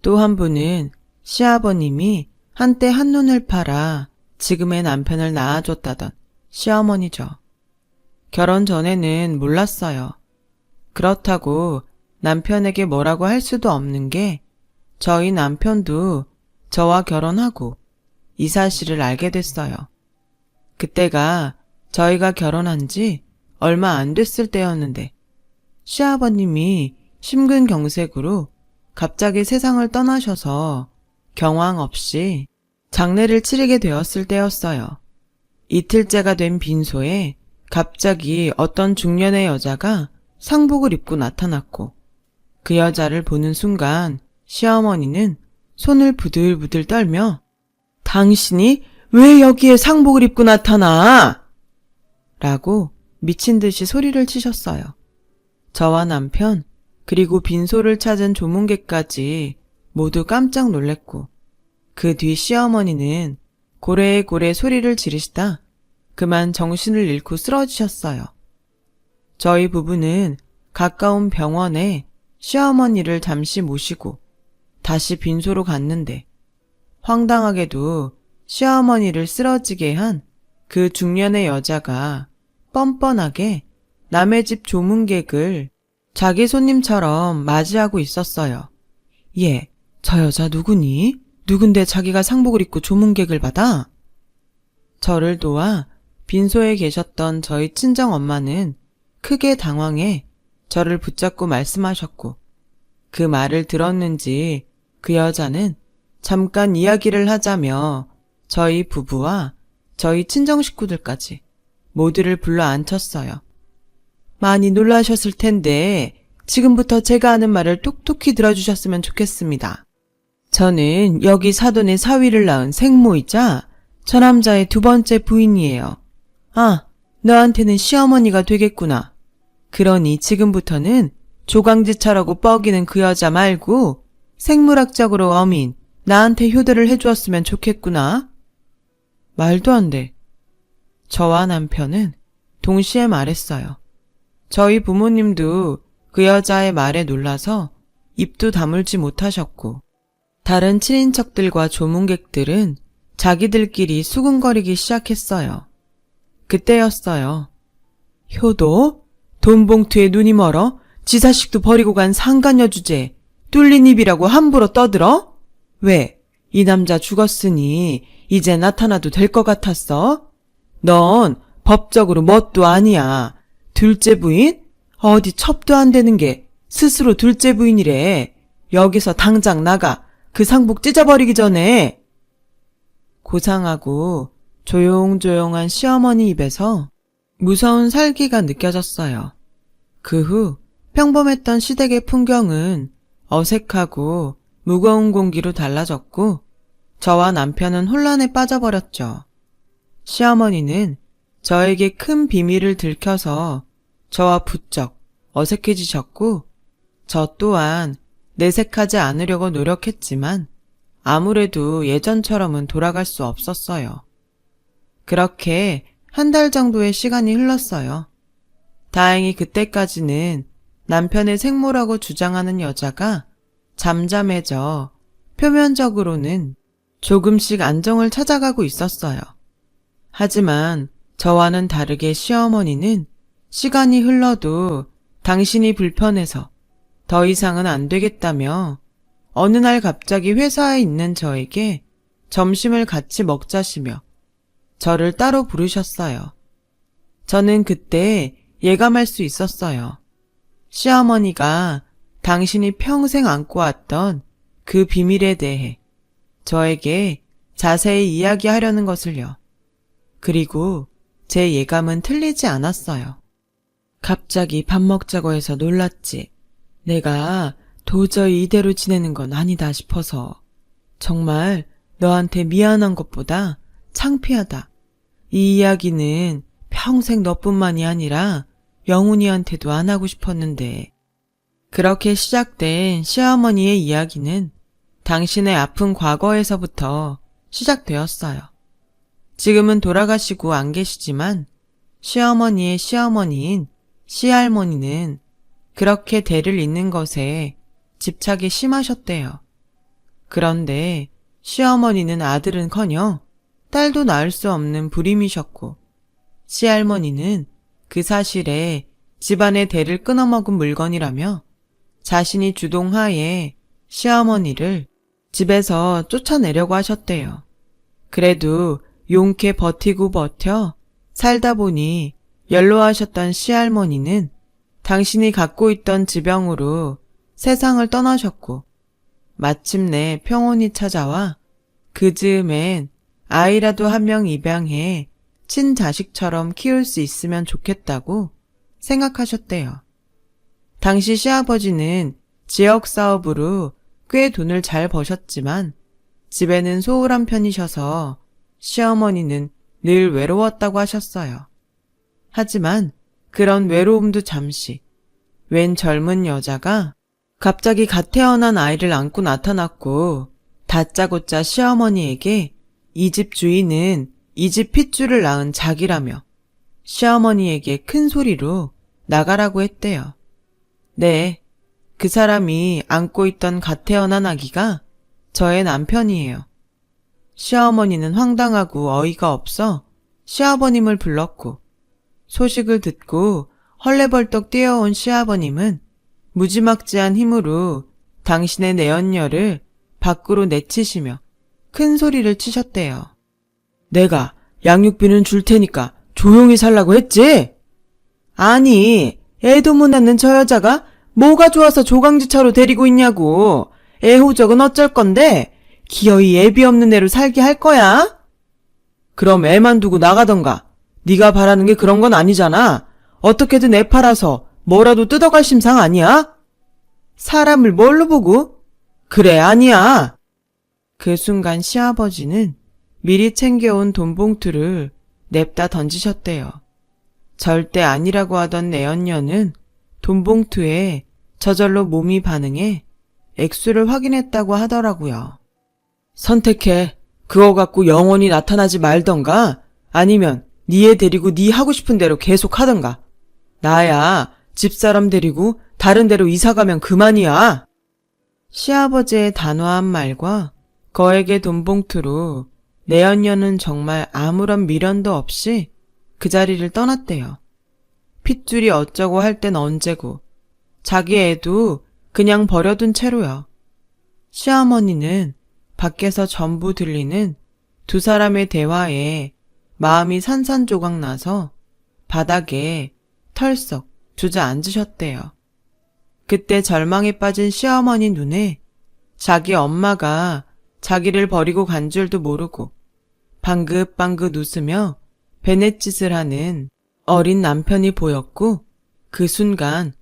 또 한 분은 시아버님이 한때 한눈을 팔아 지금의 남편을 낳아줬다던 시어머니죠. 결혼 전에는 몰랐어요. 그렇다고 남편에게 뭐라고 할 수도 없는 게 저희 남편도 저와 결혼하고 이 사실을 알게 됐어요. 그때가 저희가 결혼한 지 얼마 안 됐을 때였는데 시아버님이 심근경색으로 갑자기 세상을 떠나셔서 경황 없이 장례를 치르게 되었을 때였어요. 이틀째가 된 빈소에 갑자기 어떤 중년의 여자가 상복을 입고 나타났고 그 여자를 보는 순간 시어머니는 손을 부들부들 떨며 당신이 왜 여기에 상복을 입고 나타나? 라고 미친 듯이 소리를 치셨어요. 저와 남편 그리고 빈소를 찾은 조문객까지 모두 깜짝 놀랬고 그 뒤 시어머니는 고래고래 소리를 지르시다 그만 정신을 잃고 쓰러지셨어요. 저희 부부는 가까운 병원에 시어머니를 잠시 모시고 다시 빈소로 갔는데 황당하게도 시어머니를 쓰러지게 한 그 중년의 여자가 뻔뻔하게 남의 집 조문객을 자기 손님처럼 맞이하고 있었어요. 얘, 저 여자 누구니? 누군데 자기가 상복을 입고 조문객을 받아? 저를 도와 빈소에 계셨던 저희 친정엄마는 크게 당황해 저를 붙잡고 말씀하셨고 그 말을 들었는지 그 여자는 잠깐 이야기를 하자며 저희 부부와 저희 친정 식구들까지 모두를 불러 앉혔어요. 많이 놀라셨을 텐데 지금부터 제가 하는 말을 똑똑히 들어주셨으면 좋겠습니다. 저는 여기 사돈의 사위를 낳은 생모이자 저 남자의 두 번째 부인이에요. 아, 너한테는 시어머니가 되겠구나. 그러니 지금부터는 조강지처라고 뻐기는 그 여자 말고 생물학적으로 어민, 나한테 효도를 해주었으면 좋겠구나. 말도 안 돼. 저와 남편은 동시에 말했어요. 저희 부모님도 그 여자의 말에 놀라서 입도 다물지 못하셨고 다른 친인척들과 조문객들은 자기들끼리 수군거리기 시작했어요. 그때였어요. 효도? 돈 봉투에 눈이 멀어? 지 자식도 버리고 간 상간녀 주제에 뚫린 입이라고 함부로 떠들어? 왜? 이 남자 죽었으니 이제 나타나도 될 것 같았어? 넌 법적으로 뭣도 아니야. 둘째 부인? 어디 첩도 안 되는 게 스스로 둘째 부인이래. 여기서 당장 나가. 그 상복 찢어버리기 전에. 고상하고 조용조용한 시어머니 입에서 무서운 살기가 느껴졌어요. 그 후 평범했던 시댁의 풍경은 어색하고 무거운 공기로 달라졌고 저와 남편은 혼란에 빠져버렸죠. 시어머니는 저에게 큰 비밀을 들켜서 저와 부쩍 어색해지셨고 저 또한 내색하지 않으려고 노력했지만 아무래도 예전처럼은 돌아갈 수 없었어요. 그렇게 한 달 정도의 시간이 흘렀어요. 다행히 그때까지는 남편의 생모라고 주장하는 여자가 잠잠해져 표면적으로는 조금씩 안정을 찾아가고 있었어요. 하지만 저와는 다르게 시어머니는 시간이 흘러도 당신이 불편해서 더 이상은 안 되겠다며 어느 날 갑자기 회사에 있는 저에게 점심을 같이 먹자시며 저를 따로 부르셨어요. 저는 그때 예감할 수 있었어요. 시어머니가 당신이 평생 안고 왔던 그 비밀에 대해 저에게 자세히 이야기하려는 것을요. 그리고 제 예감은 틀리지 않았어요. 갑자기 밥 먹자고 해서 놀랐지. 내가 도저히 이대로 지내는 건 아니다 싶어서. 정말 너한테 미안한 것보다 창피하다. 이 이야기는 평생 너뿐만이 아니라 영훈이한테도 안 하고 싶었는데. 그렇게 시작된 시어머니의 이야기는 당신의 아픈 과거에서부터 시작되었어요. 지금은 돌아가시고 안 계시지만 시어머니의 시어머니인 시할머니는 그렇게 대를 잇는 것에 집착이 심하셨대요. 그런데 시어머니는 아들은커녕 딸도 낳을 수 없는 불임이셨고 시할머니는 그 사실에 집안의 대를 끊어먹은 물건이라며 자신이 주동하에 시어머니를 집에서 쫓아내려고 하셨대요. 그래도 용케 버티고 버텨 살다 보니 연로하셨던 시할머니는 당신이 갖고 있던 지병으로 세상을 떠나셨고 마침내 평온이 찾아와 그 즈음엔 아이라도 한 명 입양해 친자식처럼 키울 수 있으면 좋겠다고 생각하셨대요. 당시 시아버지는 지역사업으로 꽤 돈을 잘 버셨지만 집에는 소홀한 편이셔서 시어머니는 늘 외로웠다고 하셨어요. 하지만 그런 외로움도 잠시 웬 젊은 여자가 갑자기 갓 태어난 아이를 안고 나타났고 다짜고짜 시어머니에게 이 집 주인은 이 집 핏줄을 낳은 자기라며 시어머니에게 큰 소리로 나가라고 했대요. 네, 그 사람이 안고 있던 갓 태어난 아기가 저의 남편이에요. 시어머니는 황당하고 어이가 없어 시아버님을 불렀고 소식을 듣고 헐레벌떡 뛰어온 시아버님은 무지막지한 힘으로 당신의 내연녀를 밖으로 내치시며 큰 소리를 치셨대요. 내가 양육비는 줄 테니까 조용히 살라고 했지? 아니, 애도 못 낳는 저 여자가 뭐가 좋아서 조강지처로 데리고 있냐고. 애호적은 어쩔 건데 기어이 애비 없는 애로 살게 할 거야? 그럼 애만 두고 나가던가. 네가 바라는 게 그런 건 아니잖아. 어떻게든 애 팔아서 뭐라도 뜯어갈 심상 아니야? 사람을 뭘로 보고? 그래, 아니야. 그 순간 시아버지는 미리 챙겨온 돈 봉투를 냅다 던지셨대요. 절대 아니라고 하던 내연녀는 돈 봉투에 저절로 몸이 반응해 액수를 확인했다고 하더라고요. 선택해. 그거 갖고 영원히 나타나지 말던가 아니면 네 애 데리고 네 하고 싶은 대로 계속 하던가. 나야 집사람 데리고 다른 데로 이사 가면 그만이야. 시아버지의 단호한 말과 거액의 돈봉투로 내연녀는 정말 아무런 미련도 없이 그 자리를 떠났대요. 핏줄이 어쩌고 할 땐 언제고 자기 애도 그냥 버려둔 채로요. 시어머니는 밖에서 전부 들리는 두 사람의 대화에 마음이 산산조각 나서 바닥에 털썩 주저앉으셨대요. 그때 절망에 빠진 시어머니 눈에 자기 엄마가 자기를 버리고 간 줄도 모르고 방긋방긋 웃으며 베넷짓을 하는 어린 남편이 보였고 그 순간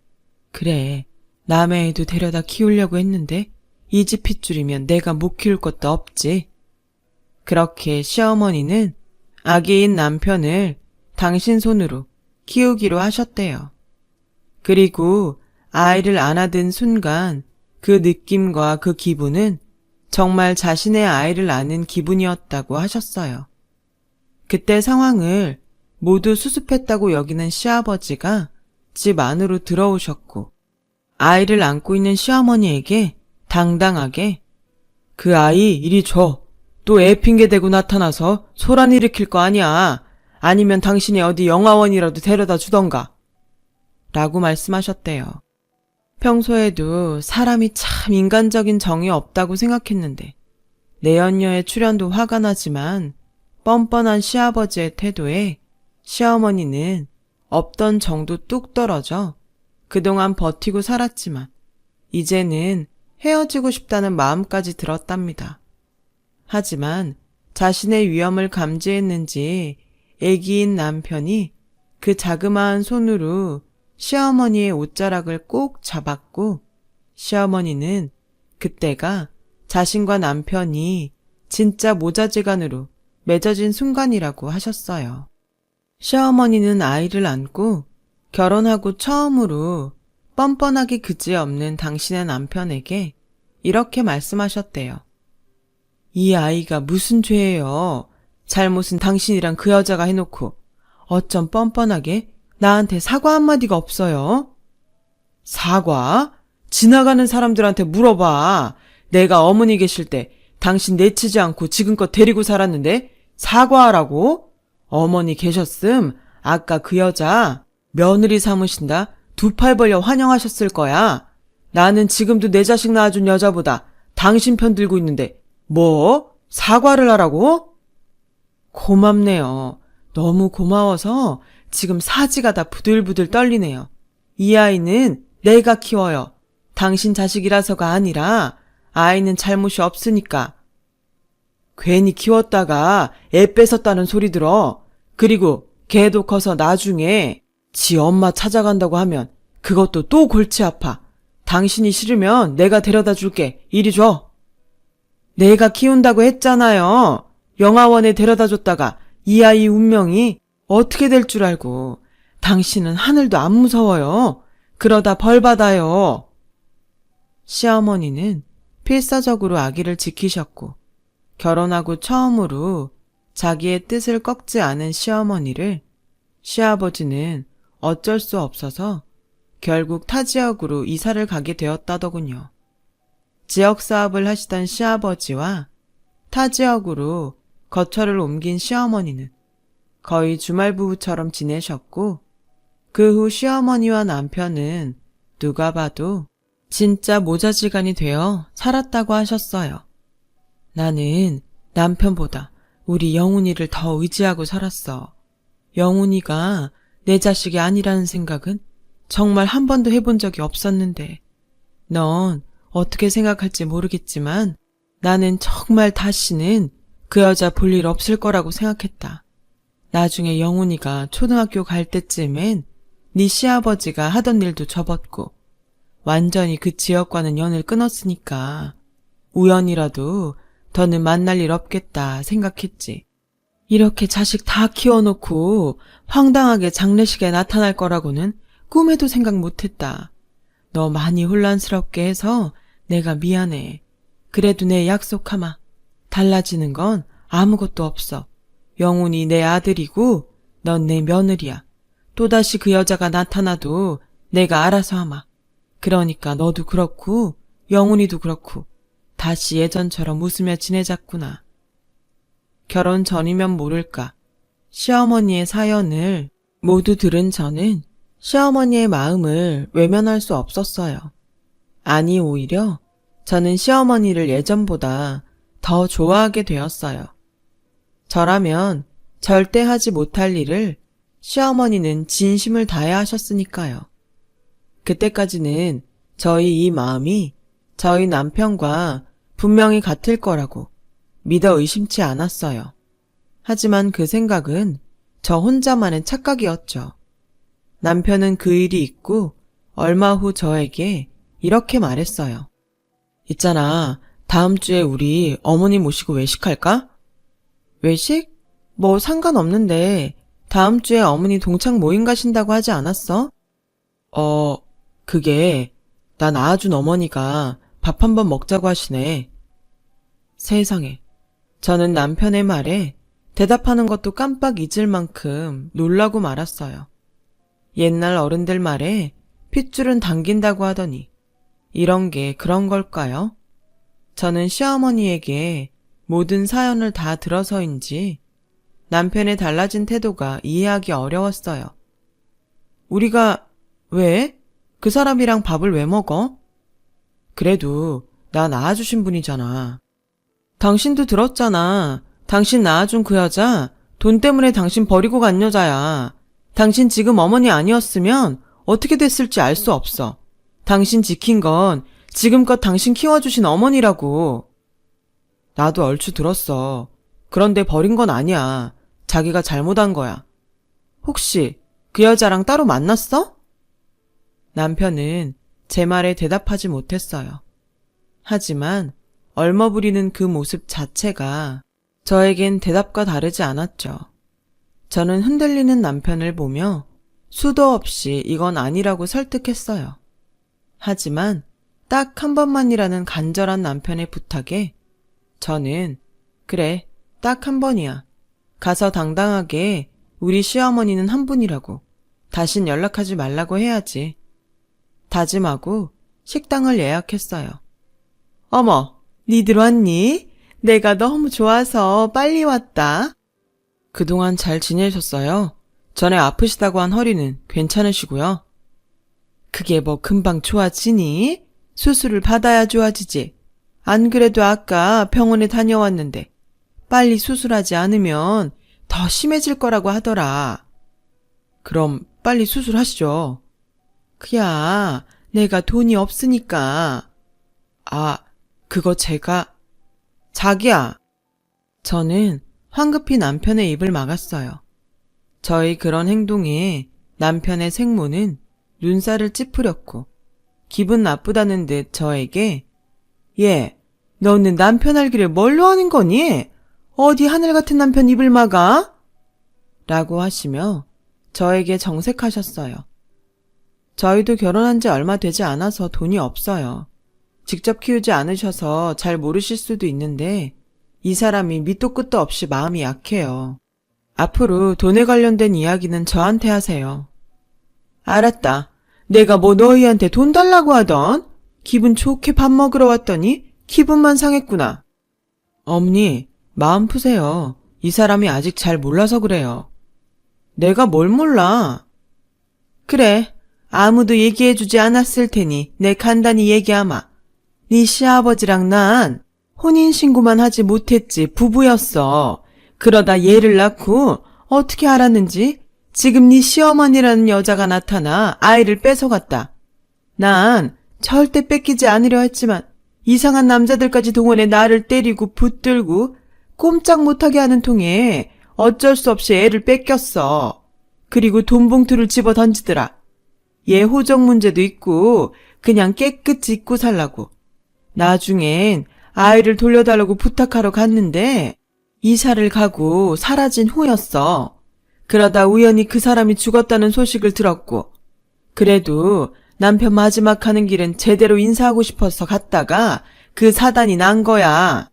그래 남의 애도 데려다 키우려고 했는데 이 집 핏줄이면 내가 못 키울 것도 없지. 그렇게 시어머니는 아기인 남편을 당신 손으로 키우기로 하셨대요. 그리고 아이를 안아든 순간 그 느낌과 그 기분은 정말 자신의 아이를 안은 기분이었다고 하셨어요. 그때 상황을 모두 수습했다고 여기는 시아버지가 집 안으로 들어오셨고 아이를 안고 있는 시어머니에게 당당하게 그 아이 이리 줘. 또 애 핑계 대고 나타나서 소란 일으킬 거 아니야. 아니면 당신이 어디 영화원이라도 데려다 주던가. 라고 말씀하셨대요. 평소에도 사람이 참 인간적인 정이 없다고 생각했는데 내연녀의 출연도 화가 나지만 뻔뻔한 시아버지의 태도에 시어머니는 없던 정도 뚝 떨어져 그동안 버티고 살았지만 이제는 헤어지고 싶다는 마음까지 들었답니다. 하지만 자신의 위험을 감지했는지 애기인 남편이 그 자그마한 손으로 시어머니의 옷자락을 꼭 잡았고 시어머니는 그때가 자신과 남편이 진짜 모자지간으로 맺어진 순간이라고 하셨어요. 시어머니는 아이를 안고 결혼하고 처음으로 뻔뻔하기 그지없는 당신의 남편에게 이렇게 말씀하셨대요. 이 아이가 무슨 죄예요? 잘못은 당신이랑 그 여자가 해놓고 어쩜 뻔뻔하게 나한테 사과 한마디가 없어요? 사과? 지나가는 사람들한테 물어봐. 내가 어머니 계실 때 당신 내치지 않고 지금껏 데리고 살았는데 사과하라고? 어머니 계셨음 아까 그 여자 며느리 삼으신다 두 팔 벌려 환영하셨을 거야. 나는 지금도 내 자식 낳아준 여자보다 당신 편 들고 있는데 뭐? 사과를 하라고? 고맙네요. 너무 고마워서 지금 사지가 다 부들부들 떨리네요. 이 아이는 내가 키워요. 당신 자식이라서가 아니라 아이는 잘못이 없으니까. 괜히 키웠다가 애 뺏었다는 소리 들어. 그리고 걔도 커서 나중에 지 엄마 찾아간다고 하면 그것도 또 골치 아파. 당신이 싫으면 내가 데려다 줄게. 이리 줘. 내가 키운다고 했잖아요. 영화원에 데려다 줬다가 이 아이 운명이 어떻게 될 줄 알고. 당신은 하늘도 안 무서워요. 그러다 벌 받아요. 시어머니는 필사적으로 아기를 지키셨고 결혼하고 처음으로 자기의 뜻을 꺾지 않은 시어머니를 시아버지는 어쩔 수 없어서 결국 타 지역으로 이사를 가게 되었다더군요. 지역사업을 하시던 시아버지와 타 지역으로 거처를 옮긴 시어머니는 거의 주말부부처럼 지내셨고 그 후 시어머니와 남편은 누가 봐도 진짜 모자지간이 되어 살았다고 하셨어요. 나는 남편보다 우리 영훈이를 더 의지하고 살았어. 영훈이가 내 자식이 아니라는 생각은 정말 한 번도 해본 적이 없었는데 넌 어떻게 생각할지 모르겠지만 나는 정말 다시는 그 여자 볼 일 없을 거라고 생각했다. 나중에 영훈이가 초등학교 갈 때쯤엔 네 시아버지가 하던 일도 접었고 완전히 그 지역과는 연을 끊었으니까 우연이라도 더는 만날 일 없겠다 생각했지. 이렇게 자식 다 키워놓고 황당하게 장례식에 나타날 거라고는 꿈에도 생각 못했다. 너 많이 혼란스럽게 해서 내가 미안해. 그래도 내 약속하마. 달라지는 건 아무것도 없어. 영훈이 내 아들이고 넌 내 며느리야. 또다시 그 여자가 나타나도 내가 알아서 하마. 그러니까 너도 그렇고 영훈이도 그렇고 다시 예전처럼 웃으며 지내자꾸나. 결혼 전이면 모를까 시어머니의 사연을 모두 들은 저는 시어머니의 마음을 외면할 수 없었어요. 아니, 오히려 저는 시어머니를 예전보다 더 좋아하게 되었어요. 저라면 절대 하지 못할 일을 시어머니는 진심을 다해 하셨으니까요. 그때까지는 저희 이 마음이 저희 남편과 분명히 같을 거라고 믿어 의심치 않았어요. 하지만 그 생각은 저 혼자만의 착각이었죠. 남편은 그 일이 있고 얼마 후 저에게 이렇게 말했어요. 있잖아, 다음 주에 우리 어머니 모시고 외식할까? 외식? 뭐 상관없는데 다음 주에 어머니 동창 모임 가신다고 하지 않았어? 그게 나 낳아준 어머니가 밥 한번 먹자고 하시네. 세상에, 저는 남편의 말에 대답하는 것도 깜빡 잊을 만큼 놀라고 말았어요. 옛날 어른들 말에 핏줄은 당긴다고 하더니 이런 게 그런 걸까요? 저는 시어머니에게 모든 사연을 다 들어서인지 남편의 달라진 태도가 이해하기 어려웠어요. 우리가 왜? 그 사람이랑 밥을 왜 먹어? 그래도 나 낳아주신 분이잖아. 당신도 들었잖아. 당신 낳아준 그 여자 돈 때문에 당신 버리고 간 여자야. 당신 지금 어머니 아니었으면 어떻게 됐을지 알 수 없어. 당신 지킨 건 지금껏 당신 키워주신 어머니라고. 나도 얼추 들었어. 그런데 버린 건 아니야. 자기가 잘못한 거야. 혹시 그 여자랑 따로 만났어? 남편은 제 말에 대답하지 못했어요. 하지만 얼머부리는 그 모습 자체가 저에겐 대답과 다르지 않았죠. 저는 흔들리는 남편을 보며 수도 없이 이건 아니라고 설득했어요. 하지만 딱 한 번만이라는 간절한 남편의 부탁에 저는 그래, 딱 한 번이야. 가서 당당하게 우리 시어머니는 한 분이라고 다신 연락하지 말라고 해야지. 다짐하고 식당을 예약했어요. 어머, 니들 왔니? 내가 너무 좋아서 빨리 왔다. 그동안 잘 지내셨어요? 전에 아프시다고 한 허리는 괜찮으시고요? 그게 뭐 금방 좋아지니? 수술을 받아야 좋아지지. 안 그래도 아까 병원에 다녀왔는데 빨리 수술하지 않으면 더 심해질 거라고 하더라. 그럼 빨리 수술하시죠. 그야 내가 돈이 없으니까. 아, 그거 제가... 자기야. 저는 황급히 남편의 입을 막았어요. 저의 그런 행동에 남편의 생모는 눈살을 찌푸렸고 기분 나쁘다는 듯 저에게 얘, 너는 남편 알기를 뭘로 하는 거니? 어디 하늘 같은 남편 입을 막아? 라고 하시며 저에게 정색하셨어요. 저희도 결혼한 지 얼마 되지 않아서 돈이 없어요. 직접 키우지 않으셔서 잘 모르실 수도 있는데 이 사람이 밑도 끝도 없이 마음이 약해요. 앞으로 돈에 관련된 이야기는 저한테 하세요. 알았다. 내가 뭐 너희한테 돈 달라고 하던? 기분 좋게 밥 먹으러 왔더니 기분만 상했구나. 어머니, 마음 푸세요. 이 사람이 아직 잘 몰라서 그래요. 내가 뭘 몰라? 그래, 아무도 얘기해주지 않았을 테니 내 간단히 얘기하마. 네 시아버지랑 난 혼인신고만 하지 못했지 부부였어. 그러다 얘를 낳고 어떻게 알았는지 지금 네 시어머니라는 여자가 나타나 아이를 뺏어갔다. 난 절대 뺏기지 않으려 했지만 이상한 남자들까지 동원해 나를 때리고 붙들고 꼼짝 못하게 하는 통에 어쩔 수 없이 애를 뺏겼어. 그리고 돈 봉투를 집어 던지더라. 얘 호적 문제도 있고 그냥 깨끗이 잊고 살라고. 나중엔 아이를 돌려달라고 부탁하러 갔는데 이사를 가고 사라진 후였어. 그러다 우연히 그 사람이 죽었다는 소식을 들었고 그래도 남편 마지막 가는 길은 제대로 인사하고 싶어서 갔다가 그 사단이 난 거야.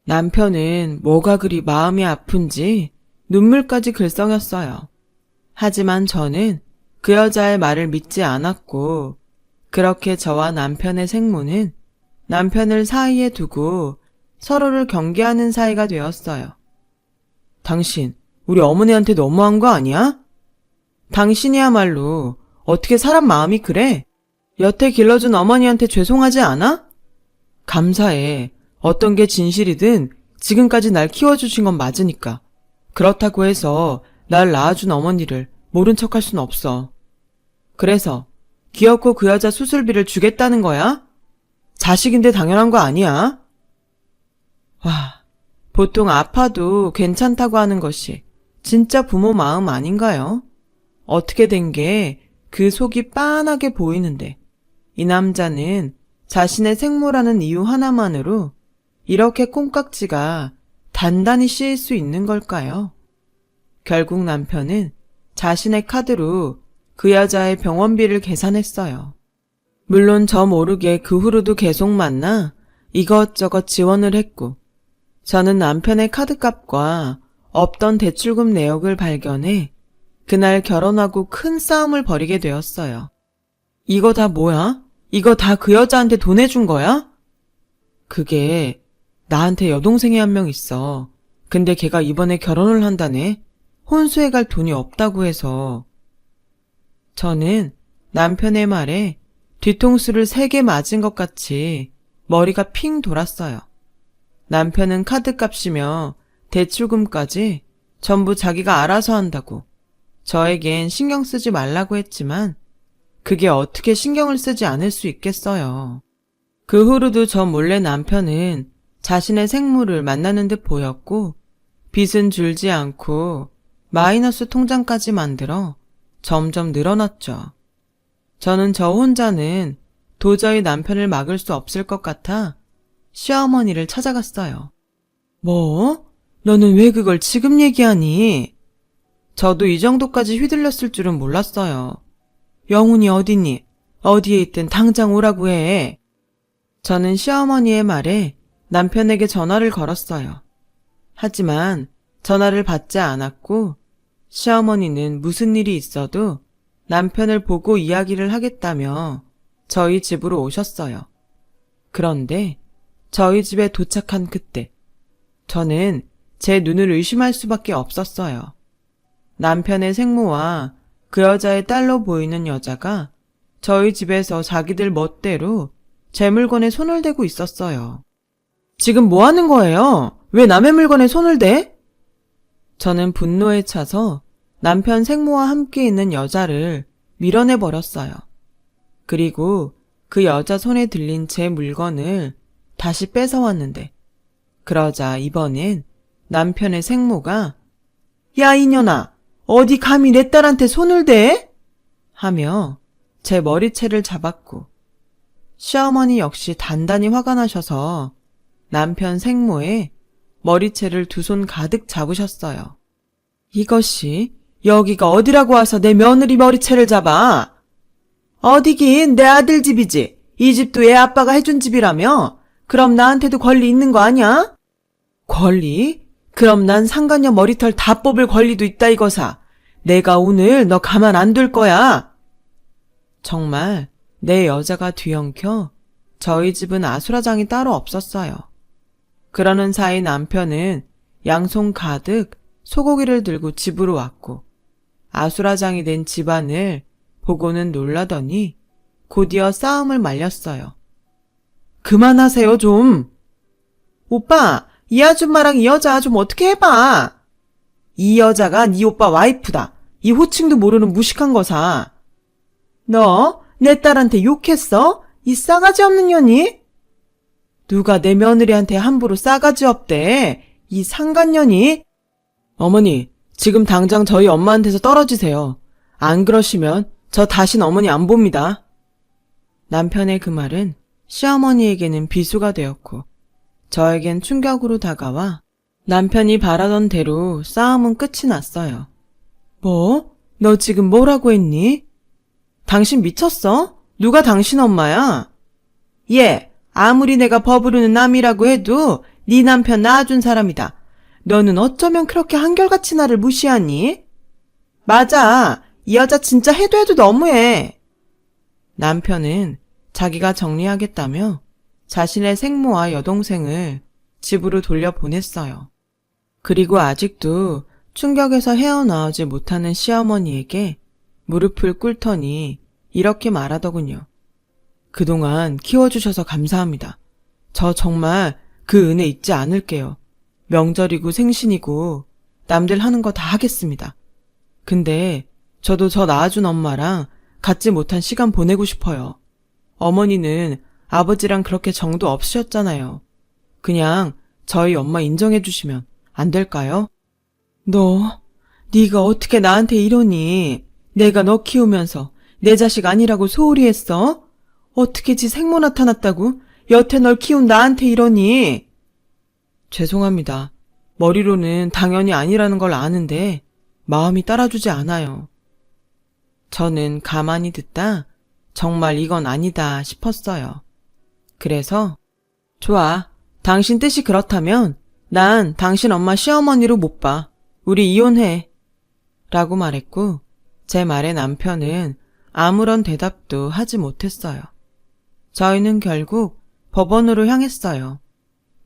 남편은 뭐가 그리 마음이 아픈지 눈물까지 글썽였어요. 하지만 저는 그 여자의 말을 믿지 않았고 그렇게 저와 남편의 생모는 남편을 사이에 두고 서로를 경계하는 사이가 되었어요. 당신, 우리 어머니한테 너무한 거 아니야? 당신이야말로 어떻게 사람 마음이 그래? 여태 길러준 어머니한테 죄송하지 않아? 감사해. 어떤 게 진실이든 지금까지 날 키워주신 건 맞으니까. 그렇다고 해서 날 낳아준 어머니를 모른 척할 순 없어. 그래서 기어코 그 여자 수술비를 주겠다는 거야? 자식인데 당연한 거 아니야? 와, 보통 아파도 괜찮다고 하는 것이 진짜 부모 마음 아닌가요? 어떻게 된 게 그 속이 빤하게 보이는데 이 남자는 자신의 생모라는 이유 하나만으로 이렇게 콩깍지가 단단히 씌일 수 있는 걸까요? 결국 남편은 자신의 카드로 그 여자의 병원비를 계산했어요. 물론 저 모르게 그 후로도 계속 만나 이것저것 지원을 했고 저는 남편의 카드값과 없던 대출금 내역을 발견해 그날 결혼하고 큰 싸움을 벌이게 되었어요. 이거 다 뭐야? 이거 다 그 여자한테 돈 내준 거야? 그게 나한테 여동생이 한 명 있어. 근데 걔가 이번에 결혼을 한다네. 혼수해 갈 돈이 없다고 해서. 저는 남편의 말에 뒤통수를 3개 맞은 것 같이 머리가 핑 돌았어요. 남편은 카드값이며 대출금까지 전부 자기가 알아서 한다고 저에겐 신경 쓰지 말라고 했지만 그게 어떻게 신경을 쓰지 않을 수 있겠어요. 그 후로도 저 몰래 남편은 자신의 생모를 만나는 듯 보였고 빚은 줄지 않고 마이너스 통장까지 만들어 점점 늘어났죠. 저는 저 혼자는 도저히 남편을 막을 수 없을 것 같아 시어머니를 찾아갔어요. 뭐? 너는 왜 그걸 지금 얘기하니? 저도 이 정도까지 휘둘렸을 줄은 몰랐어요. 영훈이 어디니? 어디에 있든 당장 오라고 해. 저는 시어머니의 말에 남편에게 전화를 걸었어요. 하지만 전화를 받지 않았고 시어머니는 무슨 일이 있어도 남편을 보고 이야기를 하겠다며 저희 집으로 오셨어요. 그런데 저희 집에 도착한 그때 저는 제 눈을 의심할 수밖에 없었어요. 남편의 생모와 그 여자의 딸로 보이는 여자가 저희 집에서 자기들 멋대로 제 물건에 손을 대고 있었어요. 지금 뭐 하는 거예요? 왜 남의 물건에 손을 대? 저는 분노에 차서 남편 생모와 함께 있는 여자를 밀어내버렸어요. 그리고 그 여자 손에 들린 제 물건을 다시 뺏어왔는데 그러자 이번엔 남편의 생모가 야 이년아 어디 감히 내 딸한테 손을 대? 하며 제 머리채를 잡았고 시어머니 역시 단단히 화가 나셔서 남편 생모의 머리채를 2손 가득 잡으셨어요. 이것이 여기가 어디라고 와서 내 며느리 머리채를 잡아? 어디긴 내 아들 집이지. 이 집도 애 아빠가 해준 집이라며? 그럼 나한테도 권리 있는 거 아니야? 권리? 그럼 난 상간녀 머리털 다 뽑을 권리도 있다 이거사. 내가 오늘 너 가만 안 둘 거야. 정말 내 여자가 뒤엉켜 저희 집은 아수라장이 따로 없었어요. 그러는 사이 남편은 양손 가득 소고기를 들고 집으로 왔고 아수라장이 된 집안을 보고는 놀라더니 곧이어 싸움을 말렸어요. 그만하세요 좀. 오빠 이 아줌마랑 이 여자 좀 어떻게 해봐. 이 여자가 네 오빠 와이프다. 이 호칭도 모르는 무식한 거사. 너 내 딸한테 욕했어? 이 싸가지 없는 년이? 누가 내 며느리한테 함부로 싸가지 없대. 이 상간년이? 어머니, 지금 당장 저희 엄마한테서 떨어지세요. 안 그러시면 저 다신 어머니 안 봅니다. 남편의 그 말은 시어머니에게는 비수가 되었고 저에겐 충격으로 다가와 남편이 바라던 대로 싸움은 끝이 났어요. 뭐? 너 지금 뭐라고 했니? 당신 미쳤어? 누가 당신 엄마야? 예, 아무리 내가 버부르는 남이라고 해도 네 남편 낳아준 사람이다. 너는 어쩌면 그렇게 한결같이 나를 무시하니? 맞아. 이 여자 진짜 해도 너무해. 남편은 자기가 정리하겠다며 자신의 생모와 여동생을 집으로 돌려보냈어요. 그리고 아직도 충격에서 헤어나오지 못하는 시어머니에게 무릎을 꿇더니 이렇게 말하더군요. 그동안 키워주셔서 감사합니다. 저 정말 그 은혜 잊지 않을게요. 명절이고 생신이고 남들 하는 거 다 하겠습니다. 근데 저도 저 낳아준 엄마랑 갖지 못한 시간 보내고 싶어요. 어머니는 아버지랑 그렇게 정도 없으셨잖아요. 그냥 저희 엄마 인정해 주시면 안 될까요? 네가 어떻게 나한테 이러니? 내가 너 키우면서 내 자식 아니라고 소홀히 했어? 어떻게 지 생모 나타났다고 여태 널 키운 나한테 이러니? 죄송합니다. 머리로는 당연히 아니라는 걸 아는데 마음이 따라주지 않아요. 저는 가만히 듣다 정말 이건 아니다 싶었어요. 그래서 좋아. 당신 뜻이 그렇다면 난 당신 엄마 시어머니로 못 봐. 우리 이혼해. 라고 말했고 제 말에 남편은 아무런 대답도 하지 못했어요. 저희는 결국 법원으로 향했어요.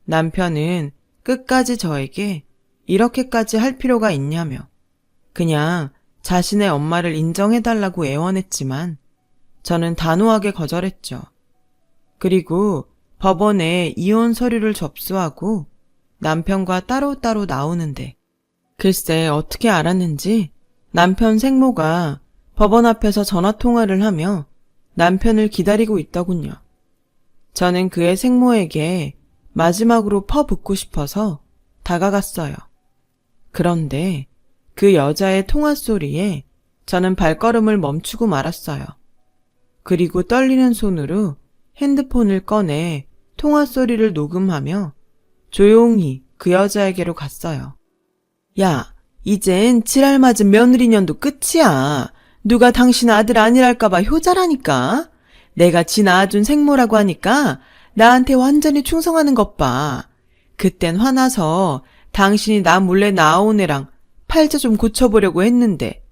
남편은 끝까지 저에게 이렇게까지 할 필요가 있냐며 그냥 자신의 엄마를 인정해달라고 애원했지만 저는 단호하게 거절했죠. 그리고 법원에 이혼 서류를 접수하고 남편과 따로따로 나오는데 글쎄 어떻게 알았는지 남편 생모가 법원 앞에서 전화통화를 하며 남편을 기다리고 있더군요. 저는 그의 생모에게 마지막으로 퍼붓고 싶어서 다가갔어요. 그런데 그 여자의 통화 소리에 저는 발걸음을 멈추고 말았어요. 그리고 떨리는 손으로 핸드폰을 꺼내 통화 소리를 녹음하며 조용히 그 여자에게로 갔어요. 야, 이젠 지랄 맞은 며느리년도 끝이야. 누가 당신 아들 아니랄까봐 효자라니까. 내가 지 낳아준 생모라고 하니까 나한테 완전히 충성하는 것 봐. 그땐 화나서 당신이 나 몰래 낳아온 애랑 팔자 좀 고쳐보려고 했는데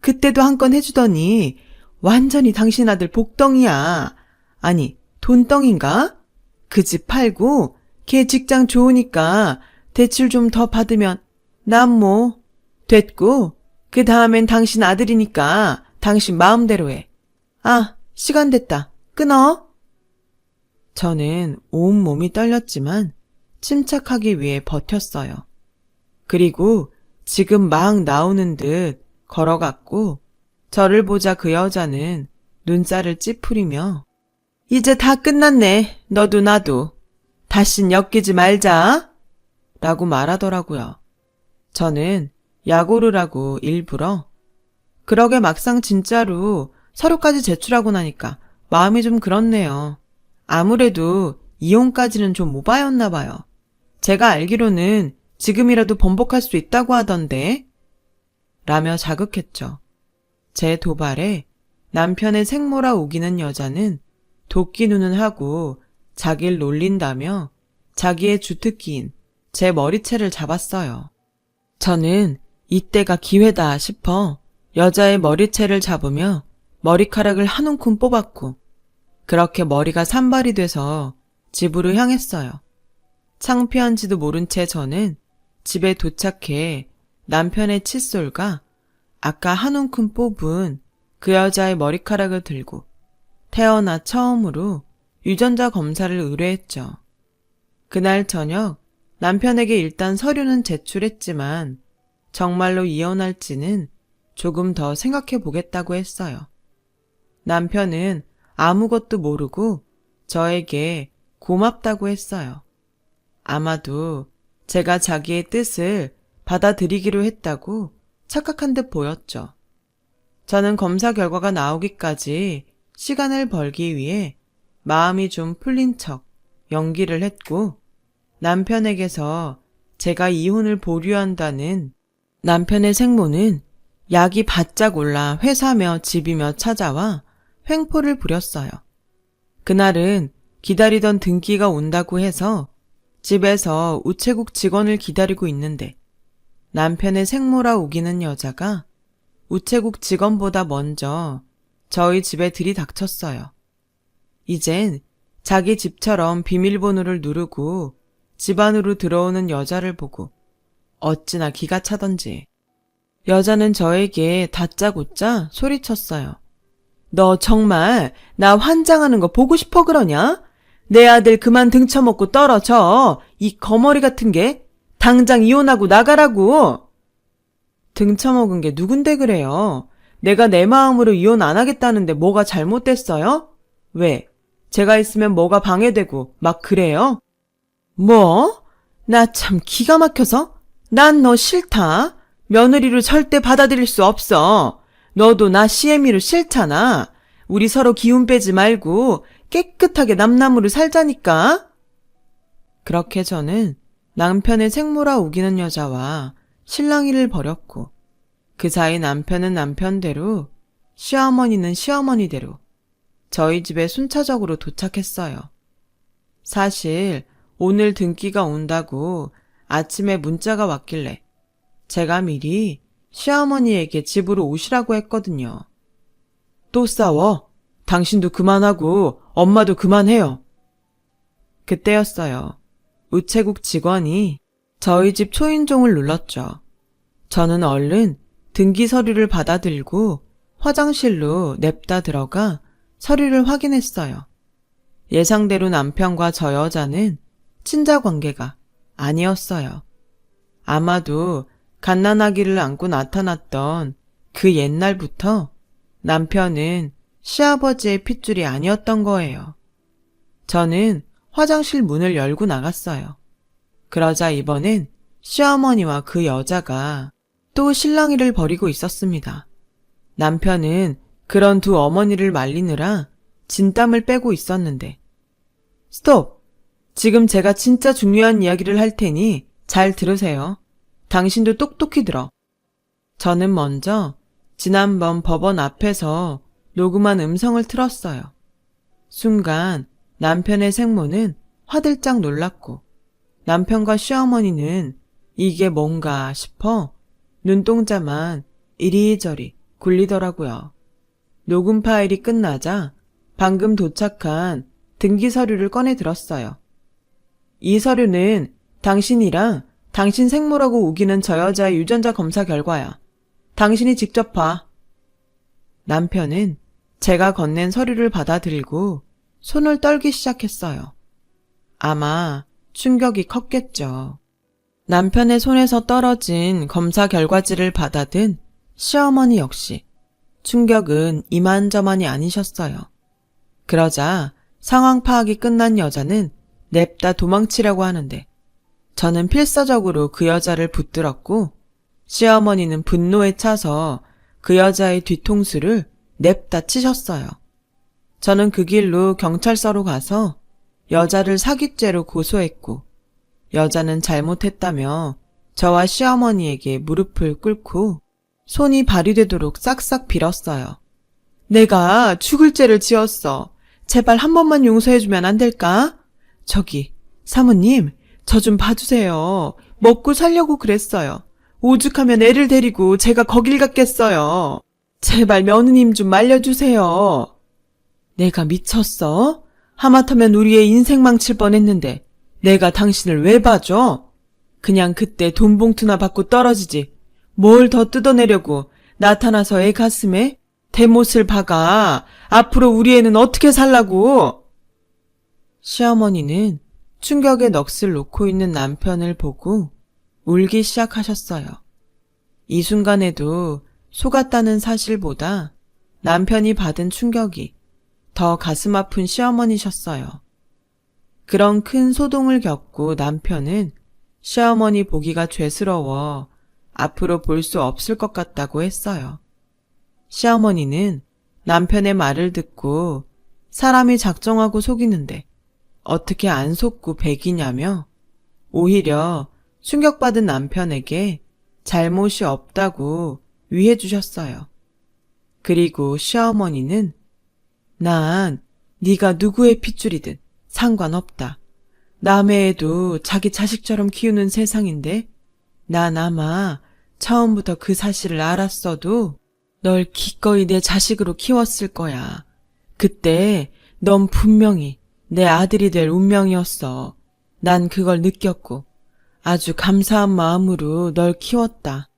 그때도 한 건 해주더니 완전히 당신 아들 복덩이야. 아니 돈덩인가? 그 집 팔고 걔 직장 좋으니까 대출 좀 더 받으면 난 뭐 됐고 그 다음엔 당신 아들이니까 당신 마음대로 해. 아, 시간 됐다. 끊어. 저는 온몸이 떨렸지만 침착하기 위해 버텼어요. 그리고 지금 막 나오는 듯 걸어갔고 저를 보자 그 여자는 눈살을 찌푸리며 이제 다 끝났네. 너도 나도. 다신 엮이지 말자. 라고 말하더라고요. 저는 약오를 하고 일부러 그러게 막상 진짜로 서류까지 제출하고 나니까 마음이 좀 그렇네요. 아무래도 이혼까지는 좀 오바였나 봐요. 제가 알기로는 지금이라도 번복할 수 있다고 하던데 라며 자극했죠. 제 도발에 남편의 생모라 우기는 여자는 도끼 눈은 하고 자기를 놀린다며 자기의 주특기인 제 머리채를 잡았어요. 저는 이때가 기회다 싶어 여자의 머리채를 잡으며 머리카락을 한 움큼 뽑았고 그렇게 머리가 산발이 돼서 집으로 향했어요. 창피한지도 모른 채 저는 집에 도착해 남편의 칫솔과 아까 한 움큼 뽑은 그 여자의 머리카락을 들고 태어나 처음으로 유전자 검사를 의뢰했죠. 그날 저녁 남편에게 일단 서류는 제출했지만 정말로 이혼할지는 조금 더 생각해 보겠다고 했어요. 남편은 아무것도 모르고 저에게 고맙다고 했어요. 아마도 제가 자기의 뜻을 받아들이기로 했다고 착각한 듯 보였죠. 저는 검사 결과가 나오기까지 시간을 벌기 위해 마음이 좀 풀린 척 연기를 했고 남편에게서 제가 이혼을 보류한다는 남편의 생모는 약이 바짝 올라 회사며 집이며 찾아와 횡포를 부렸어요. 그날은 기다리던 등기가 온다고 해서 집에서 우체국 직원을 기다리고 있는데 남편의 생모라 우기는 여자가 우체국 직원보다 먼저 저희 집에 들이닥쳤어요. 이젠 자기 집처럼 비밀번호를 누르고 집 안으로 들어오는 여자를 보고 어찌나 기가 차던지 여자는 저에게 다짜고짜 소리쳤어요. 너 정말 나 환장하는 거 보고 싶어 그러냐? 내 아들 그만 등쳐먹고 떨어져. 이 거머리 같은 게 당장 이혼하고 나가라고. 등쳐먹은 게 누군데 그래요? 내가 내 마음으로 이혼 안 하겠다는데 뭐가 잘못됐어요? 왜? 제가 있으면 뭐가 방해되고 막 그래요? 뭐? 나 참 기가 막혀서? 난 너 싫다. 며느리로 절대 받아들일 수 없어. 너도 나 CM이로 싫잖아. 우리 서로 기운 빼지 말고 깨끗하게 남남으로 살자니까. 그렇게 저는 남편의 생모라 우기는 여자와 실랑이를 벌였고 그 사이 남편은 남편대로 시어머니는 시어머니대로 저희 집에 순차적으로 도착했어요. 사실 오늘 등기가 온다고 아침에 문자가 왔길래 제가 미리 시어머니에게 집으로 오시라고 했거든요. 또 싸워? 당신도 그만하고 엄마도 그만해요. 그때였어요. 우체국 직원이 저희 집 초인종을 눌렀죠. 저는 얼른 등기 서류를 받아들고 화장실로 냅다 들어가 서류를 확인했어요. 예상대로 남편과 저 여자는 친자 관계가 아니었어요. 아마도 갓난아기를 안고 나타났던 그 옛날부터 남편은 시아버지의 핏줄이 아니었던 거예요. 저는 화장실 문을 열고 나갔어요. 그러자 이번엔 시어머니와 그 여자가 또 실랑이를 벌이고 있었습니다. 남편은 그런 두 어머니를 말리느라 진땀을 빼고 있었는데 스톱! 지금 제가 진짜 중요한 이야기를 할 테니 잘 들으세요. 당신도 똑똑히 들어. 저는 먼저 지난번 법원 앞에서 녹음한 음성을 틀었어요. 순간 남편의 생모는 화들짝 놀랐고 남편과 시어머니는 이게 뭔가 싶어 눈동자만 이리저리 굴리더라고요. 녹음 파일이 끝나자 방금 도착한 등기 서류를 꺼내 들었어요. 이 서류는 당신이랑 당신 생모라고 우기는 저 여자의 유전자 검사 결과야. 당신이 직접 봐. 남편은 제가 건넨 서류를 받아들이고 손을 떨기 시작했어요. 아마 충격이 컸겠죠. 남편의 손에서 떨어진 검사 결과지를 받아든 시어머니 역시 충격은 이만저만이 아니셨어요. 그러자 상황 파악이 끝난 여자는 냅다 도망치려고 하는데 저는 필사적으로 그 여자를 붙들었고 시어머니는 분노에 차서 그 여자의 뒤통수를 냅다 치셨어요. 저는 그 길로 경찰서로 가서 여자를 사기죄로 고소했고 여자는 잘못했다며 저와 시어머니에게 무릎을 꿇고 손이 발휘되도록 싹싹 빌었어요. 내가 죽을 죄를 지었어. 제발 한 번만 용서해주면 안 될까? 저기 사모님 저 좀 봐주세요. 먹고 살려고 그랬어요. 오죽하면 애를 데리고 제가 거길 갔겠어요. 제발 며느님 좀 말려주세요. 내가 미쳤어? 하마터면 우리의 인생 망칠 뻔했는데 내가 당신을 왜 봐줘? 그냥 그때 돈 봉투나 받고 떨어지지. 뭘 더 뜯어내려고 나타나서 애 가슴에 대못을 박아. 앞으로 우리 애는 어떻게 살라고? 시어머니는 충격의 넋을 놓고 있는 남편을 보고 울기 시작하셨어요. 이 순간에도 속았다는 사실보다 남편이 받은 충격이 더 가슴 아픈 시어머니셨어요. 그런 큰 소동을 겪고 남편은 시어머니 보기가 죄스러워 앞으로 볼 수 없을 것 같다고 했어요. 시어머니는 남편의 말을 듣고 사람이 작정하고 속이는데 어떻게 안 속고 배기냐며 오히려 충격받은 남편에게 잘못이 없다고 위해 주셨어요. 그리고 시어머니는 난 네가 누구의 핏줄이든 상관없다. 남의 애도 자기 자식처럼 키우는 세상인데 난 아마 처음부터 그 사실을 알았어도 널 기꺼이 내 자식으로 키웠을 거야. 그때 넌 분명히 내 아들이 될 운명이었어. 난 그걸 느꼈고 아주 감사한 마음으로 널 키웠다.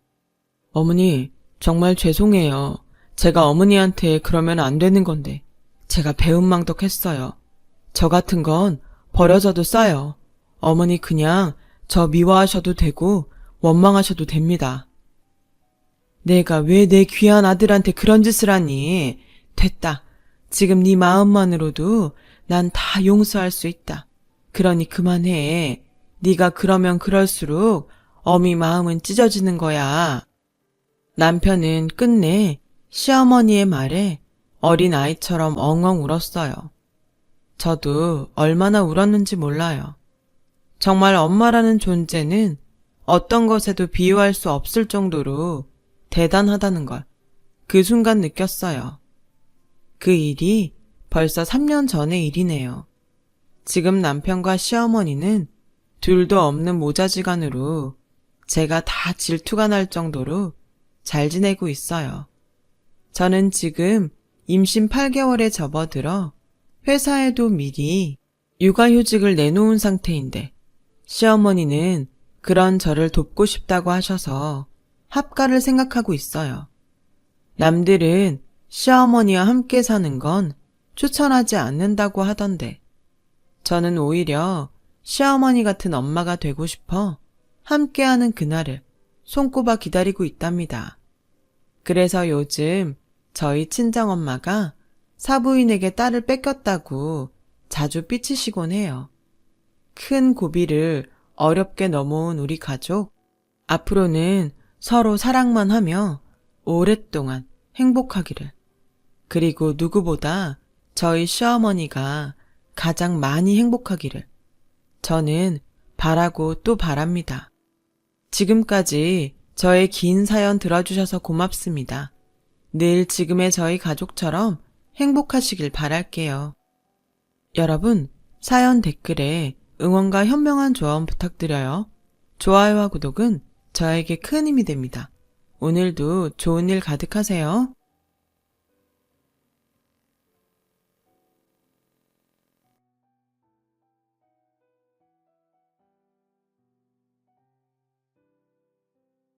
어머니, 정말 죄송해요. 제가 어머니한테 그러면 안 되는 건데 제가 배은망덕했어요. 저 같은 건 버려져도 싸요. 어머니 그냥 저 미워하셔도 되고 원망하셔도 됩니다. 내가 왜 내 귀한 아들한테 그런 짓을 하니? 됐다. 지금 네 마음만으로도 난 다 용서할 수 있다. 그러니 그만해. 네가 그러면 그럴수록 어미 마음은 찢어지는 거야. 남편은 끝내 시어머니의 말에 어린 아이처럼 엉엉 울었어요. 저도 얼마나 울었는지 몰라요. 정말 엄마라는 존재는 어떤 것에도 비유할 수 없을 정도로 대단하다는 걸 그 순간 느꼈어요. 그 일이 벌써 3년 전의 일이네요. 지금 남편과 시어머니는 둘도 없는 모자지간으로 제가 다 질투가 날 정도로 잘 지내고 있어요. 저는 지금 임신 8개월에 접어들어 회사에도 미리 육아휴직을 내놓은 상태인데 시어머니는 그런 저를 돕고 싶다고 하셔서 합가를 생각하고 있어요. 남들은 시어머니와 함께 사는 건 추천하지 않는다고 하던데 저는 오히려 시어머니 같은 엄마가 되고 싶어 함께하는 그날을 손꼽아 기다리고 있답니다. 그래서 요즘 저희 친정엄마가 사부인에게 딸을 뺏겼다고 자주 삐치시곤 해요. 큰 고비를 어렵게 넘어온 우리 가족, 앞으로는 서로 사랑만 하며 오랫동안 행복하기를. 그리고 누구보다 저희 시어머니가 가장 많이 행복하기를 저는 바라고 또 바랍니다. 지금까지 저의 긴 사연 들어주셔서 고맙습니다. 늘 지금의 저희 가족처럼 행복하시길 바랄게요. 여러분, 사연 댓글에 응원과 현명한 조언 부탁드려요. 좋아요와 구독은 저에게 큰 힘이 됩니다. 오늘도 좋은 일 가득하세요.